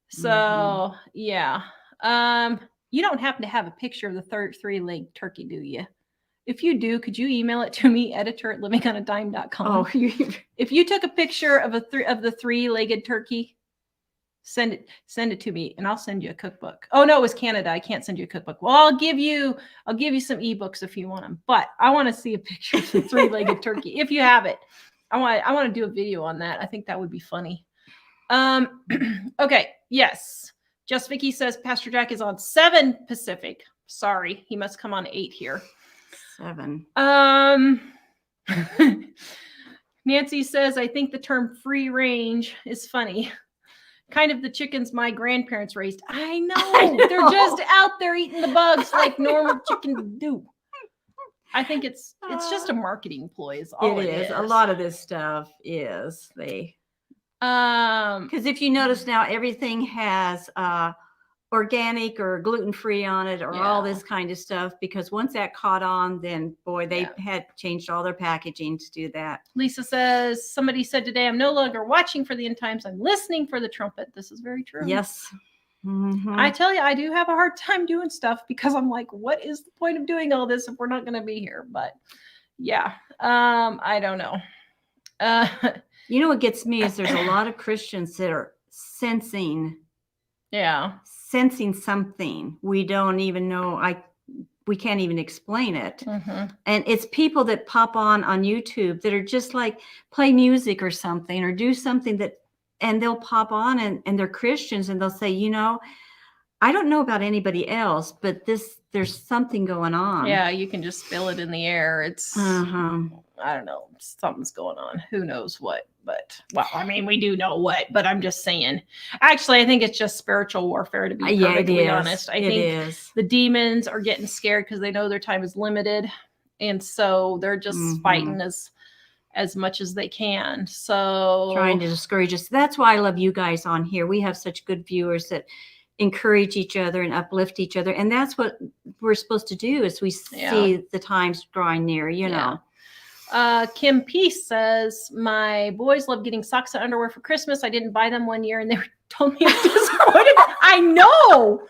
So, yeah. You don't happen to have a picture of the three-legged turkey, do you? If you do, could you email it to me, editor@livingonadime.com? Oh, If you took a picture of the three-legged turkey, send it to me, and I'll send you a cookbook. Oh no, it was Canada. I can't send you a cookbook. Well, I'll give you some ebooks if you want them. But I want to see a picture of the three-legged turkey if you have it. I want to do a video on that. I think that would be funny. Okay. Yes. Just Vicky says Pastor Jack is on 7 Pacific. Sorry, he must come on 8 here. 7. Nancy says, I think the term free range is funny. kind of the chickens my grandparents raised. I know. They're just out there eating the bugs like normal chickens do. I think it's just a marketing ploy. Is all It is. A lot of this stuff is because if you notice now, everything has organic or gluten-free on it or all this kind of stuff, because once that caught on, then boy, they had changed all their packaging to do that. Lisa says, somebody said today, I'm no longer watching for the end times. I'm listening for the trumpet. This is very true. Yes. Mm-hmm. I tell you, I do have a hard time doing stuff because I'm like, what is the point of doing all this if we're not going to be here? But yeah, I don't know. You know what gets me is there's a lot of Christians that are sensing something we don't even know. We can't even explain it. Mm-hmm. And it's people that pop on YouTube that are just like play music or something or do something and they'll pop on and they're Christians and they'll say, you know, I don't know about anybody else, but there's something going on. Yeah, you can just feel it in the air. It's, I don't know, something's going on. Who knows what? But, well, I mean, we do know what, but I'm just saying. Actually, I think it's just spiritual warfare, to be perfectly honest. I think the demons are getting scared because they know their time is limited. And so they're just fighting as much as they can. So trying to discourage us. That's why I love you guys on here. We have such good viewers that encourage each other and uplift each other. And that's what we're supposed to do as we see the times drawing near, you know. Kim Peace says, my boys love getting socks and underwear for Christmas. I didn't buy them one year and they told me I'm disappointed. I know.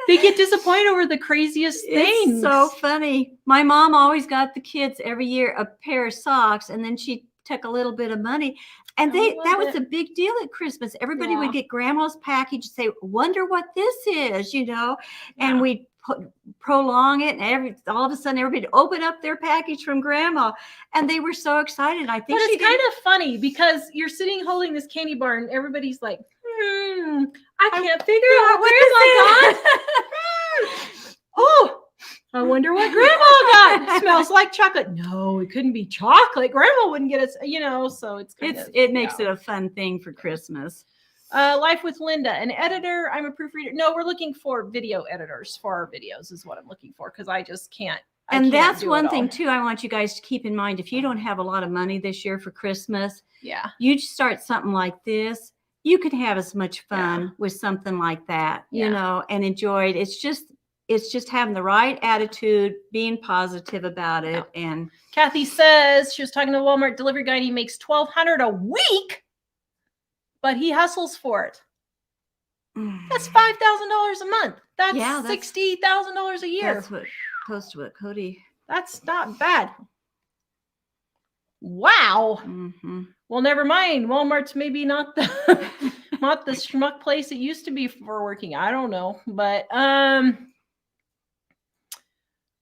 They get disappointed over the craziest things. It's so funny. My mom always got the kids every year a pair of socks, and then she took a little bit of money. And that was a big deal at Christmas. Everybody would get grandma's package, say, wonder what this is, you know, and we'd prolong it. And all of a sudden, everybody would open up their package from grandma. And they were so excited. I think it's kind of funny because you're sitting holding this candy bar and everybody's like, I can't figure out what grandma got. Oh, I wonder what grandma got. It smells like chocolate. No, it couldn't be chocolate. Grandma wouldn't get us, you know, so it makes it a fun thing for Christmas. Life with Linda, an editor. I'm a proofreader. No, we're looking for video editors for our videos is what I'm looking for because I just can't. And that's one thing too I want you guys to keep in mind. If you don't have a lot of money this year for Christmas, you start something like this. You could have as much fun with something like that, you know, and enjoy it. It's just having the right attitude, being positive about it. And Kathy says she was talking to a Walmart delivery guy and he makes $1,200 a week, but he hustles for it. That's $5,000 a month. That's $60,000 a year. That's close to what Cody. That's not bad. Wow. Well, never mind. Walmart's maybe not the schmuck place it used to be for working. I don't know, but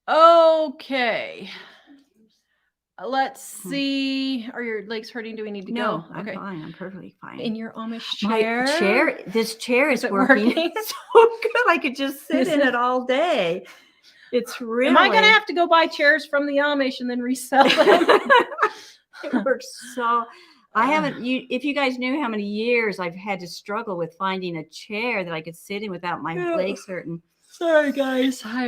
okay. Let's see. Are your legs hurting? Do we need to go? I'm fine. I'm perfectly fine. In your Amish chair? This chair is working so good. I could just sit in it all day. It's really. Am I going to have to go buy chairs from the Amish and then resell them? It works so. I haven't. If you guys knew how many years I've had to struggle with finding a chair that I could sit in without my legs hurting. Sorry, guys. I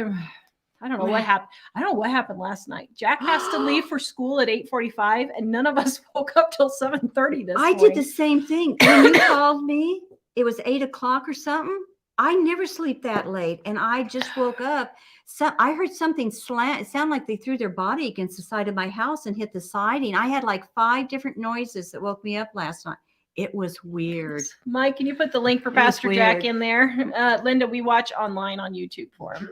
don't know what happened. I don't know what happened last night. Jack has to leave for school at 8:45, and none of us woke up till 7:30 this morning. I did the same thing. When you called me, it was 8 o'clock or something. I never sleep that late, and I just woke up. So I heard something slant. It sounded like they threw their body against the side of my house and hit the siding. I had like 5 different noises that woke me up last night. It was weird. Mike, can you put the link for Pastor Jack in there? Linda, we watch online on YouTube for him.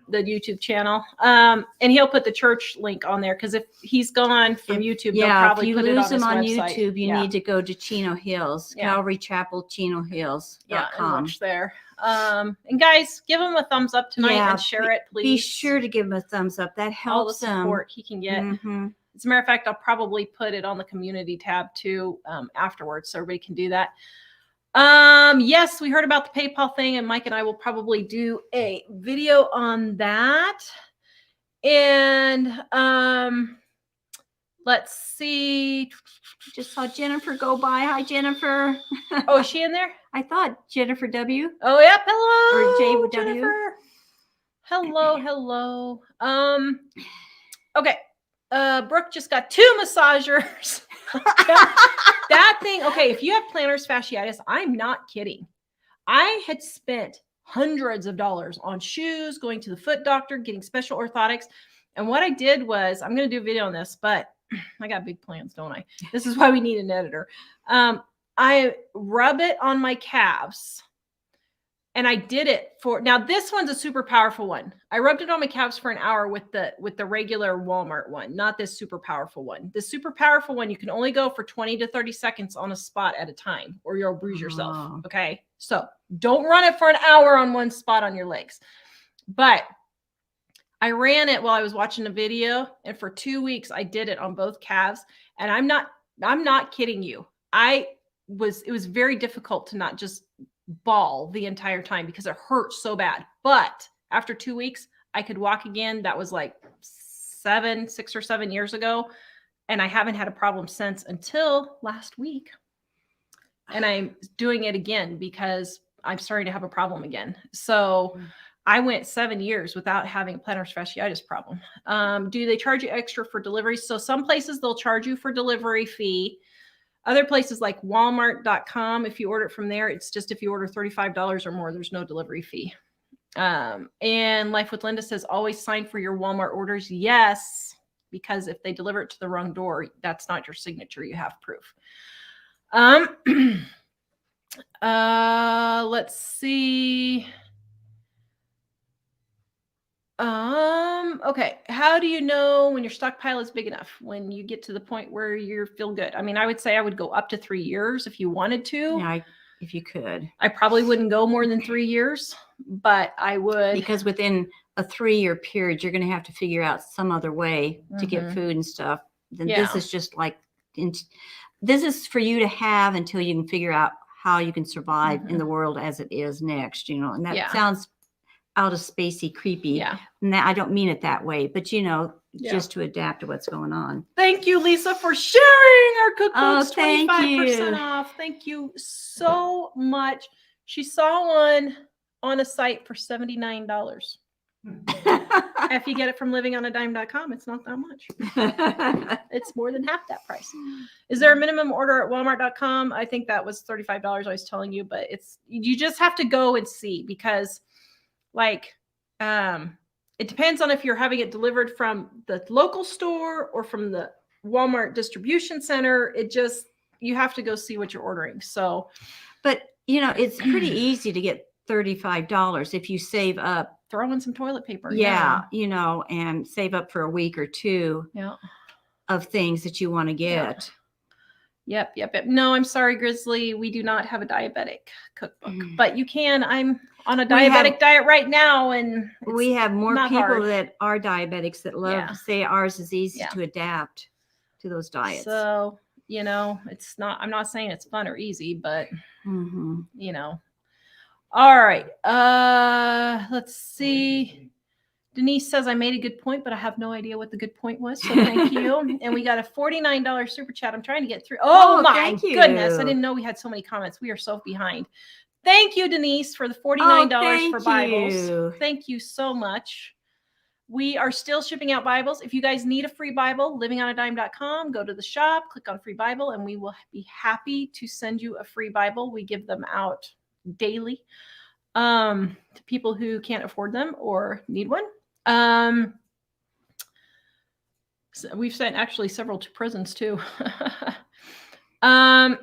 The YouTube channel. And he'll put the church link on there because if he's gone from YouTube, they'll probably put it on his website. If you lose him on YouTube, you need to go to Chino Hills, Calvary Chapel, Chino Hills. Yeah, and watch there. And guys, give him a thumbs up tonight and share it, please. Be sure to give him a thumbs up. That helps all the support he can get. As a matter of fact, I'll probably put it on the community tab too afterwards so everybody can do that. Yes, we heard about the PayPal thing, and Mike and I will probably do a video on that. And let's see. Just saw Jennifer go by. Hi, Jennifer. Oh, is she in there? I thought Jennifer W. Oh, yep. Hello, Or JW. Jennifer. Hello. Okay. Brooke just got 2 massagers. that thing. Okay, if you have plantar fasciitis, I'm not kidding. I had spent hundreds of dollars on shoes, going to the foot doctor, getting special orthotics. And what I did was, I'm going to do a video on this, but I got big plans, don't I? This is why we need an editor. I rub it on my calves. And I did it for, now this one's a super powerful one. I rubbed it on my calves for an hour with the regular Walmart one, not this super powerful one. The super powerful one, you can only go for 20 to 30 seconds on a spot at a time, or you'll bruise yourself. Oh. Okay. So don't run it for an hour on one spot on your legs. But I ran it while I was watching a video, and for 2 weeks I did it on both calves. And I'm not kidding you. It was very difficult to not just bawl the entire time because it hurt so bad. But after 2 weeks, I could walk again. That was like 6 or 7 years ago. And I haven't had a problem since until last week. And I'm doing it again because I'm starting to have a problem again. So I went 7 years without having a plantar fasciitis problem. Do they charge you extra for delivery? So some places they'll charge you for delivery fee. Other places like Walmart.com, if you order it from there, it's just if you order $35 or more, there's no delivery fee. And Life with Linda says, always sign for your Walmart orders. Yes, because if they deliver it to the wrong door, that's not your signature. You have proof. Let's see. Okay. How do you know when your stockpile is big enough? When you get to the point where you feel good? I mean, I would say I would go up to 3 years if you wanted to. Yeah, if you could. I probably wouldn't go more than 3 years, but I would. Because within a 3-year period, you're going to have to figure out some other way to get food and stuff. Then this is just like, this is for you to have until you can figure out how you can survive in the world as it is next, and that sounds out of spacey, creepy. Yeah. And I don't mean it that way, but just to adapt to what's going on. Thank you, Lisa, for sharing our cookbooks. Oh, thank 25% you. off. Thank you so much. She saw one on a site for $79. If you get it from livingonadime.com, it's not that much. It's more than half that price. Is there a minimum order at walmart.com? I think that was $35 I was telling you, but you just have to go and see, because it depends on if you're having it delivered from the local store or from the Walmart distribution center. You have to go see what you're ordering. So, but it's pretty easy to get $35 if you save up. Throw in some toilet paper. Yeah. And save up for a week or two of things that you want to get. Yep. No, I'm sorry, Grizzly. We do not have a diabetic cookbook, but you can. I'm on a diabetic diet right now, and we have more people hard. that are diabetics that love to say ours is easy to adapt to those diets. So, it's not, I'm not saying it's fun or easy, but all right. Let's see. Denise says, I made a good point, but I have no idea what the good point was. So thank you. And we got a $49 super chat. I'm trying to get through. Oh my goodness. I didn't know we had so many comments. We are so behind. Thank you, Denise, for the $49 for Bibles. Thank you so much. We are still shipping out Bibles. If you guys need a free Bible, livingonadime.com, go to the shop, click on free Bible, and we will be happy to send you a free Bible. We give them out daily to people who can't afford them or need one. So we've sent actually several to prisons too. Wanda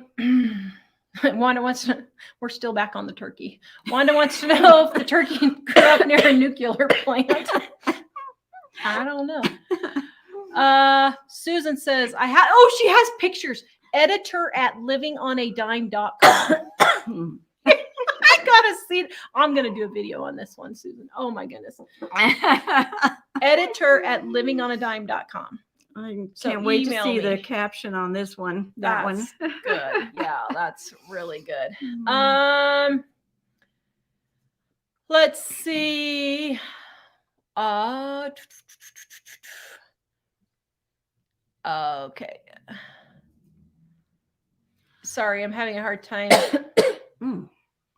wants to, we're still back on the turkey. Wanda wants to know if the turkey grew up near a nuclear plant. I don't know. Susan says, she has pictures. Editor at livingonadime.com. I gotta see it. I'm gonna do a video on this one, Susan. Oh my goodness. Editor at livingonadime.com. I can't wait to see the caption on this one. That's good. Yeah, that's really good. Let's see. Okay. Sorry, I'm having a hard time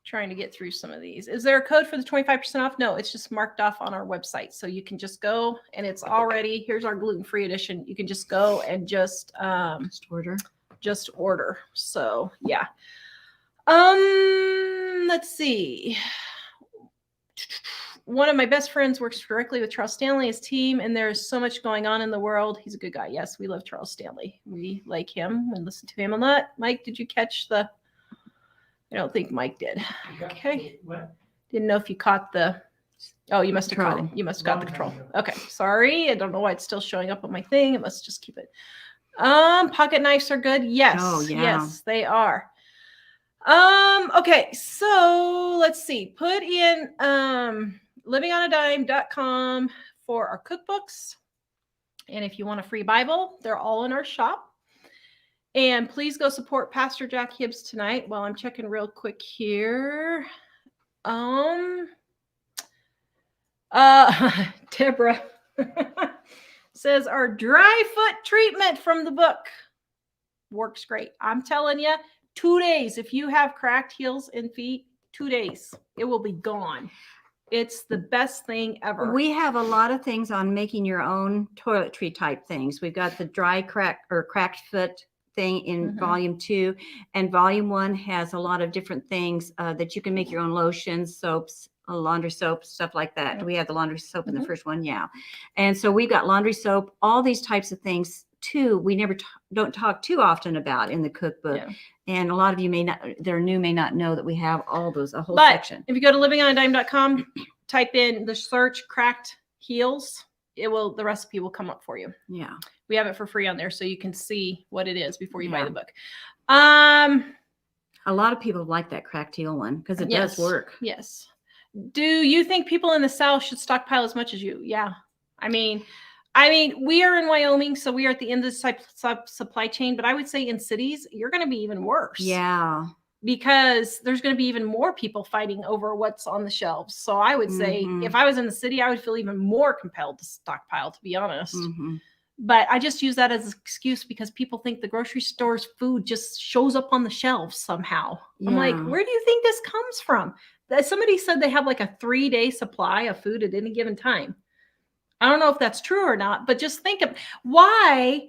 trying to get through some of these. Is there a code for the 25% off? No, it's just marked off on our website. So you can just go and it's already, here's our gluten-free edition. You can just go and just order. Just order. So yeah. Let's see. One of my best friends works directly with Charles Stanley, his team, and there's so much going on in the world. He's a good guy. Yes, we love Charles Stanley. We like him and listen to him a lot. Mike, did you catch the? I don't think Mike did. Okay. What? Didn't know if you caught the. Oh, you must have caught Control. it. You must have got the Long control. time ago. Okay, sorry. I don't know why it's still showing up on my thing. It must just keep it. Pocket knives are good. Yes. Oh, yeah. Yes, they are. Okay, so let's see. Put in livingonadime.com for our cookbooks. And if you want a free Bible, they're all in our shop. And please go support Pastor Jack Hibbs tonight. While I'm checking real quick here. Deborah says our dry foot treatment from the book works great. I'm telling you, 2 days. If you have cracked heels and feet, 2 days, it will be gone. It's the best thing ever. We have a lot of things on making your own toiletry type things. We've got the dry cracked foot thing in volume 2, and volume 1 has a lot of different things that you can make your own lotions, soaps, laundry soap, stuff like that. Do we have the laundry soap in the first one? Yeah. And so we've got laundry soap, all these types of things too. We never don't talk too often about in the cookbook. Yeah. And a lot of you may not, they're new, may not know that we have all those, a whole section. If you go to livingonadime.com, type in the search cracked heels, the recipe will come up for you. Yeah. We have it for free on there so you can see what it is before you buy the book. A lot of people like that cracked heel one because it does work. Yes. Do you think people in the South should stockpile as much as you? Yeah. I mean, we are in Wyoming, so we are at the end of the supply chain, but I would say in cities, you're going to be even worse. Yeah. Because there's going to be even more people fighting over what's on the shelves. So I would say if I was in the city, I would feel even more compelled to stockpile, to be honest. But I just use that as an excuse because people think the grocery store's food just shows up on the shelves somehow. Yeah. I'm like, where do you think this comes from? Somebody said they have like a 3-day supply of food at any given time. I don't know if that's true or not, but just think of why,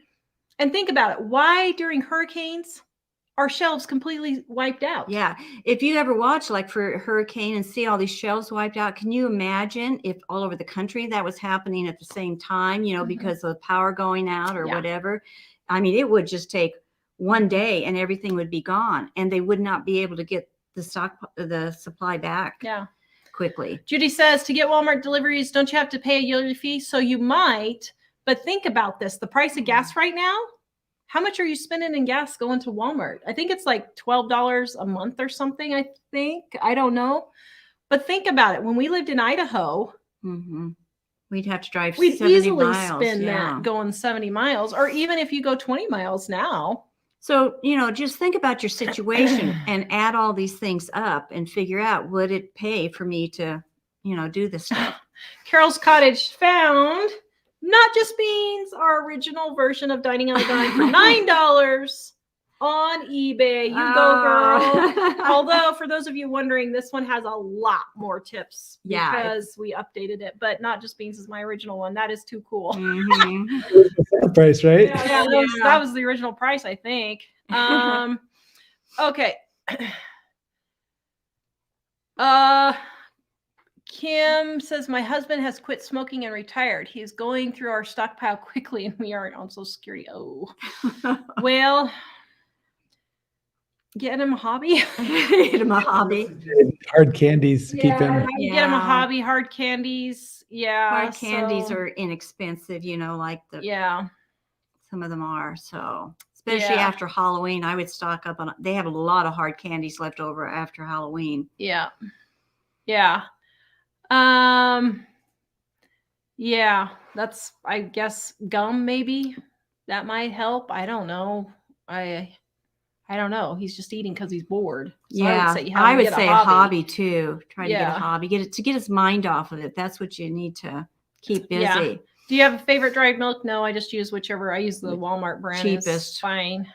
and think about it. Why during hurricanes are shelves completely wiped out? Yeah. If you ever watch like for a hurricane and see all these shelves wiped out, can you imagine if all over the country that was happening at the same time, because of the power going out or whatever? I mean, it would just take one day and everything would be gone and they would not be able to get the supply back. Yeah. Quickly. Judy says to get Walmart deliveries, don't you have to pay a yearly fee? So you might, but think about this. The price of gas right now, how much are you spending in gas going to Walmart? I think it's like $12 a month or something, I think. I don't know. But think about it. When we lived in Idaho, we'd have to drive we'd 70 easily miles. Spend that going 70 miles. Or even if you go 20 miles now. So, just think about your situation and add all these things up and figure out, would it pay for me to, do this stuff? Carol's Cottage found Not Just Beans, our original version of Dining on a Dime for $9 on eBay. You go, girl. Although, for those of you wondering, this one has a lot more tips because we updated it. But Not Just Beans is my original one. That is too cool. Price, right? Yeah, that was the original price, I think. Okay. Kim says, my husband has quit smoking and retired. He is going through our stockpile quickly and we aren't on Social Security. Oh, well, get him a hobby. Get him a hobby. Hard candies to keep him. Get him a hobby. Hard candies. Yeah. Hard candies are inexpensive, like some of them are. So especially after Halloween, I would stock up on, they have a lot of hard candies left over after Halloween. Yeah. Yeah. That's, I guess, gum maybe that might help. I don't know. I don't know. He's just eating because he's bored. So I would say a hobby too. Try to get a hobby, get his mind off of it. That's what you need to keep busy. Do you have a favorite dried milk? No, I just use whichever. I use the Walmart brand. It's Cheapest. fine.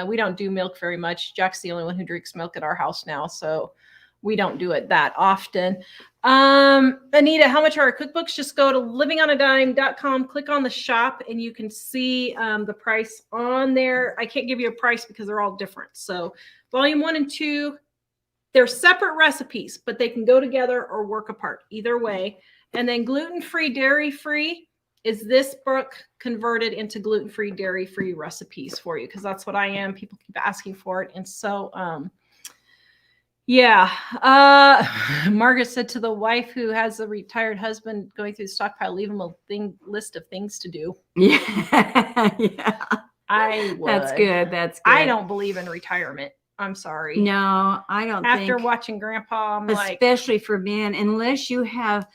We don't do milk very much. Jack's the only one who drinks milk at our house now, so we don't do it that often. Anita, how much are our cookbooks? Just go to livingonadime.com, click on the shop, and you can see the price on there. I can't give you a price because they're all different. So volume 1 and 2, they're separate recipes, but they can go together or work apart either way. And then gluten-free, dairy-free is this book converted into gluten-free, dairy-free recipes for you, because that's what I am. People keep asking for it. And so, yeah. Margaret said to the wife who has a retired husband going through the stockpile, leave him a list of things to do. Yeah. Yeah. I would. That's good. That's good. I don't believe in retirement. I'm sorry. No, I don't After think. watching Grandpa, I'm like, Especially for men, unless you have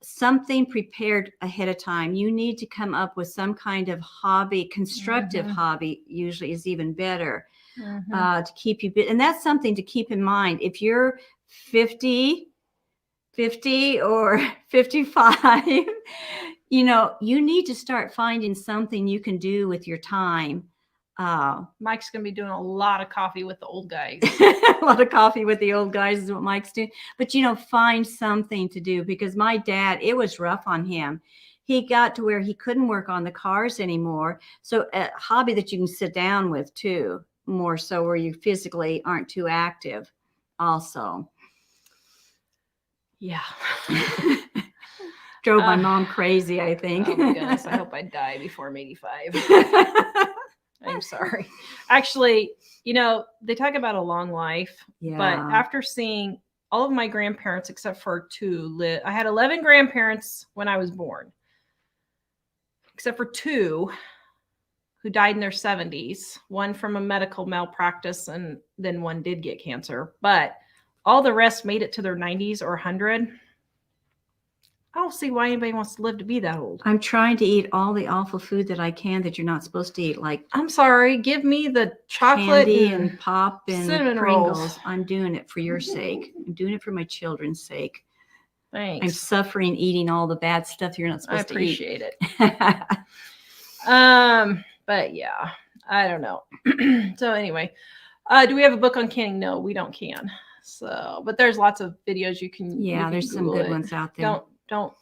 something prepared ahead of time, you need to come up with some kind of hobby, constructive hobby usually is even better to keep you busy. And that's something to keep in mind. If you're 50 or 55, you know, you need to start finding something you can do with your time. Mike's going to be doing a lot of coffee with the old guys. A lot of coffee with the old guys is what Mike's doing. But, you know, find something to do, because my dad, it was rough on him. He got to where he couldn't work on the cars anymore. So a hobby that you can sit down with too, more so where you physically aren't too active also. Yeah. Drove my mom crazy, I think. Oh my goodness. I hope I die before I'm 85. I'm sorry. Actually, you know, they talk about a long life, but after seeing all of my grandparents, except for 2, I had 11 grandparents when I was born, except for 2 who died in their 70s, one from a medical malpractice, and then one did get cancer, but all the rest made it to their 90s or 100. I don't see why anybody wants to live to be that old. I'm trying to eat all the awful food that I can that you're not supposed to eat, like I'm sorry, give me the chocolate candy and pop and cinnamon Pringles. rolls. I'm doing it for your sake. I'm doing it for my children's sake. Thanks. I'm suffering eating all the bad stuff you're not supposed to eat. I appreciate it. But yeah, I don't know. So anyway, do we have a book on canning? No, we don't can. So, but there's lots of videos you can. Yeah, you can there's some Google good it. ones out there. Don't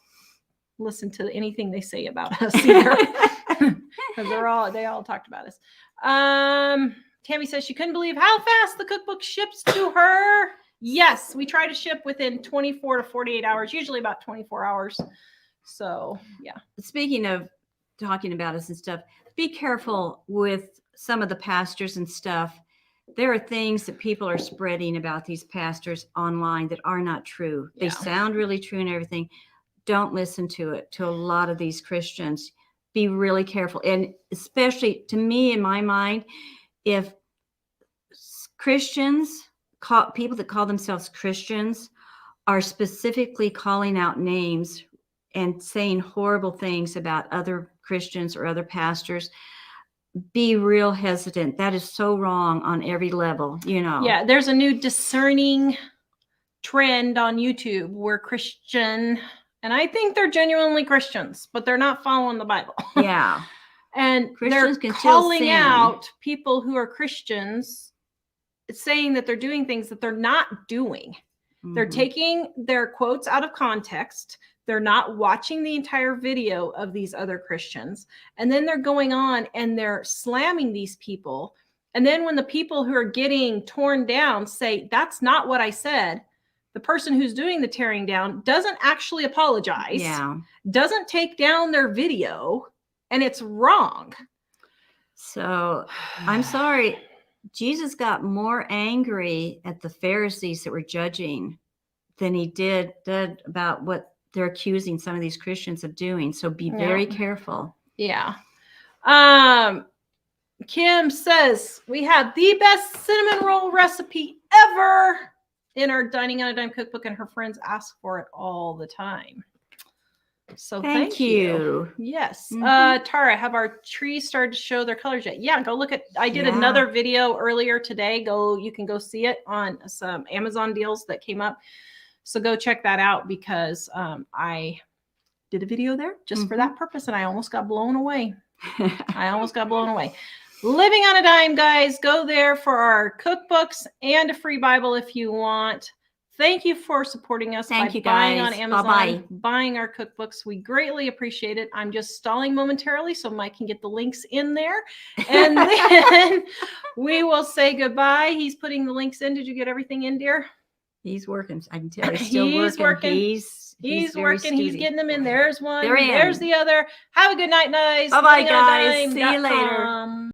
listen to anything they say about us either, because they all talked about us. Tammy says she couldn't believe how fast the cookbook ships to her. Yes, we try to ship within 24 to 48 hours, usually about 24 hours. So yeah. Speaking of talking about us and stuff, be careful with some of the pastors and stuff. There are things that people are spreading about these pastors online that are not true. They sound really true and everything. Don't listen to it, to a lot of these Christians. Be really careful. And especially to me, in my mind, if Christians, people that call themselves Christians, are specifically calling out names and saying horrible things about other Christians or other pastors, be real hesitant. That is so wrong on every level, you know. Yeah, there's a new discerning trend on YouTube where Christian, and I think they're genuinely Christians, but they're not following the Bible. Yeah. And Christians they're can still calling sin. out people who are Christians, saying that they're doing things that they're not doing. They're taking their quotes out of context. They're not watching the entire video of these other Christians. And then they're going on and they're slamming these people. And then when the people who are getting torn down say, that's not what I said, the person who's doing the tearing down doesn't actually apologize, doesn't take down their video, and it's wrong. So I'm sorry. Jesus got more angry at the Pharisees that were judging than he did about what they're accusing some of these Christians of doing. So be very careful. Yeah. Kim says we have the best cinnamon roll recipe ever in our Dining on a Dime cookbook, and her friends ask for it all the time. So thank you. Yes. Tara, have our trees started to show their colors yet? Yeah, go look at, I did another video earlier today. You can go see it on some Amazon deals that came up. So go check that out, because I did a video there just for Mhm. that purpose, and I almost got blown away. I almost got blown away. Living on a Dime, guys. Go there for our cookbooks and a free Bible if you want. Thank you for supporting us Thank by you, buying on guys. Amazon, Bye-bye. buying our cookbooks. We greatly appreciate it. I'm just stalling momentarily so Mike can get the links in there. And then we will say goodbye. He's putting the links in. Did you get everything in, dear? He's working. I can tell he's still He's working. He's very working. He's stutty. getting them in. There's one. They're in. There's the other. Have a good night, guys. Bye-bye, Living on a guys. See you later. dime.com.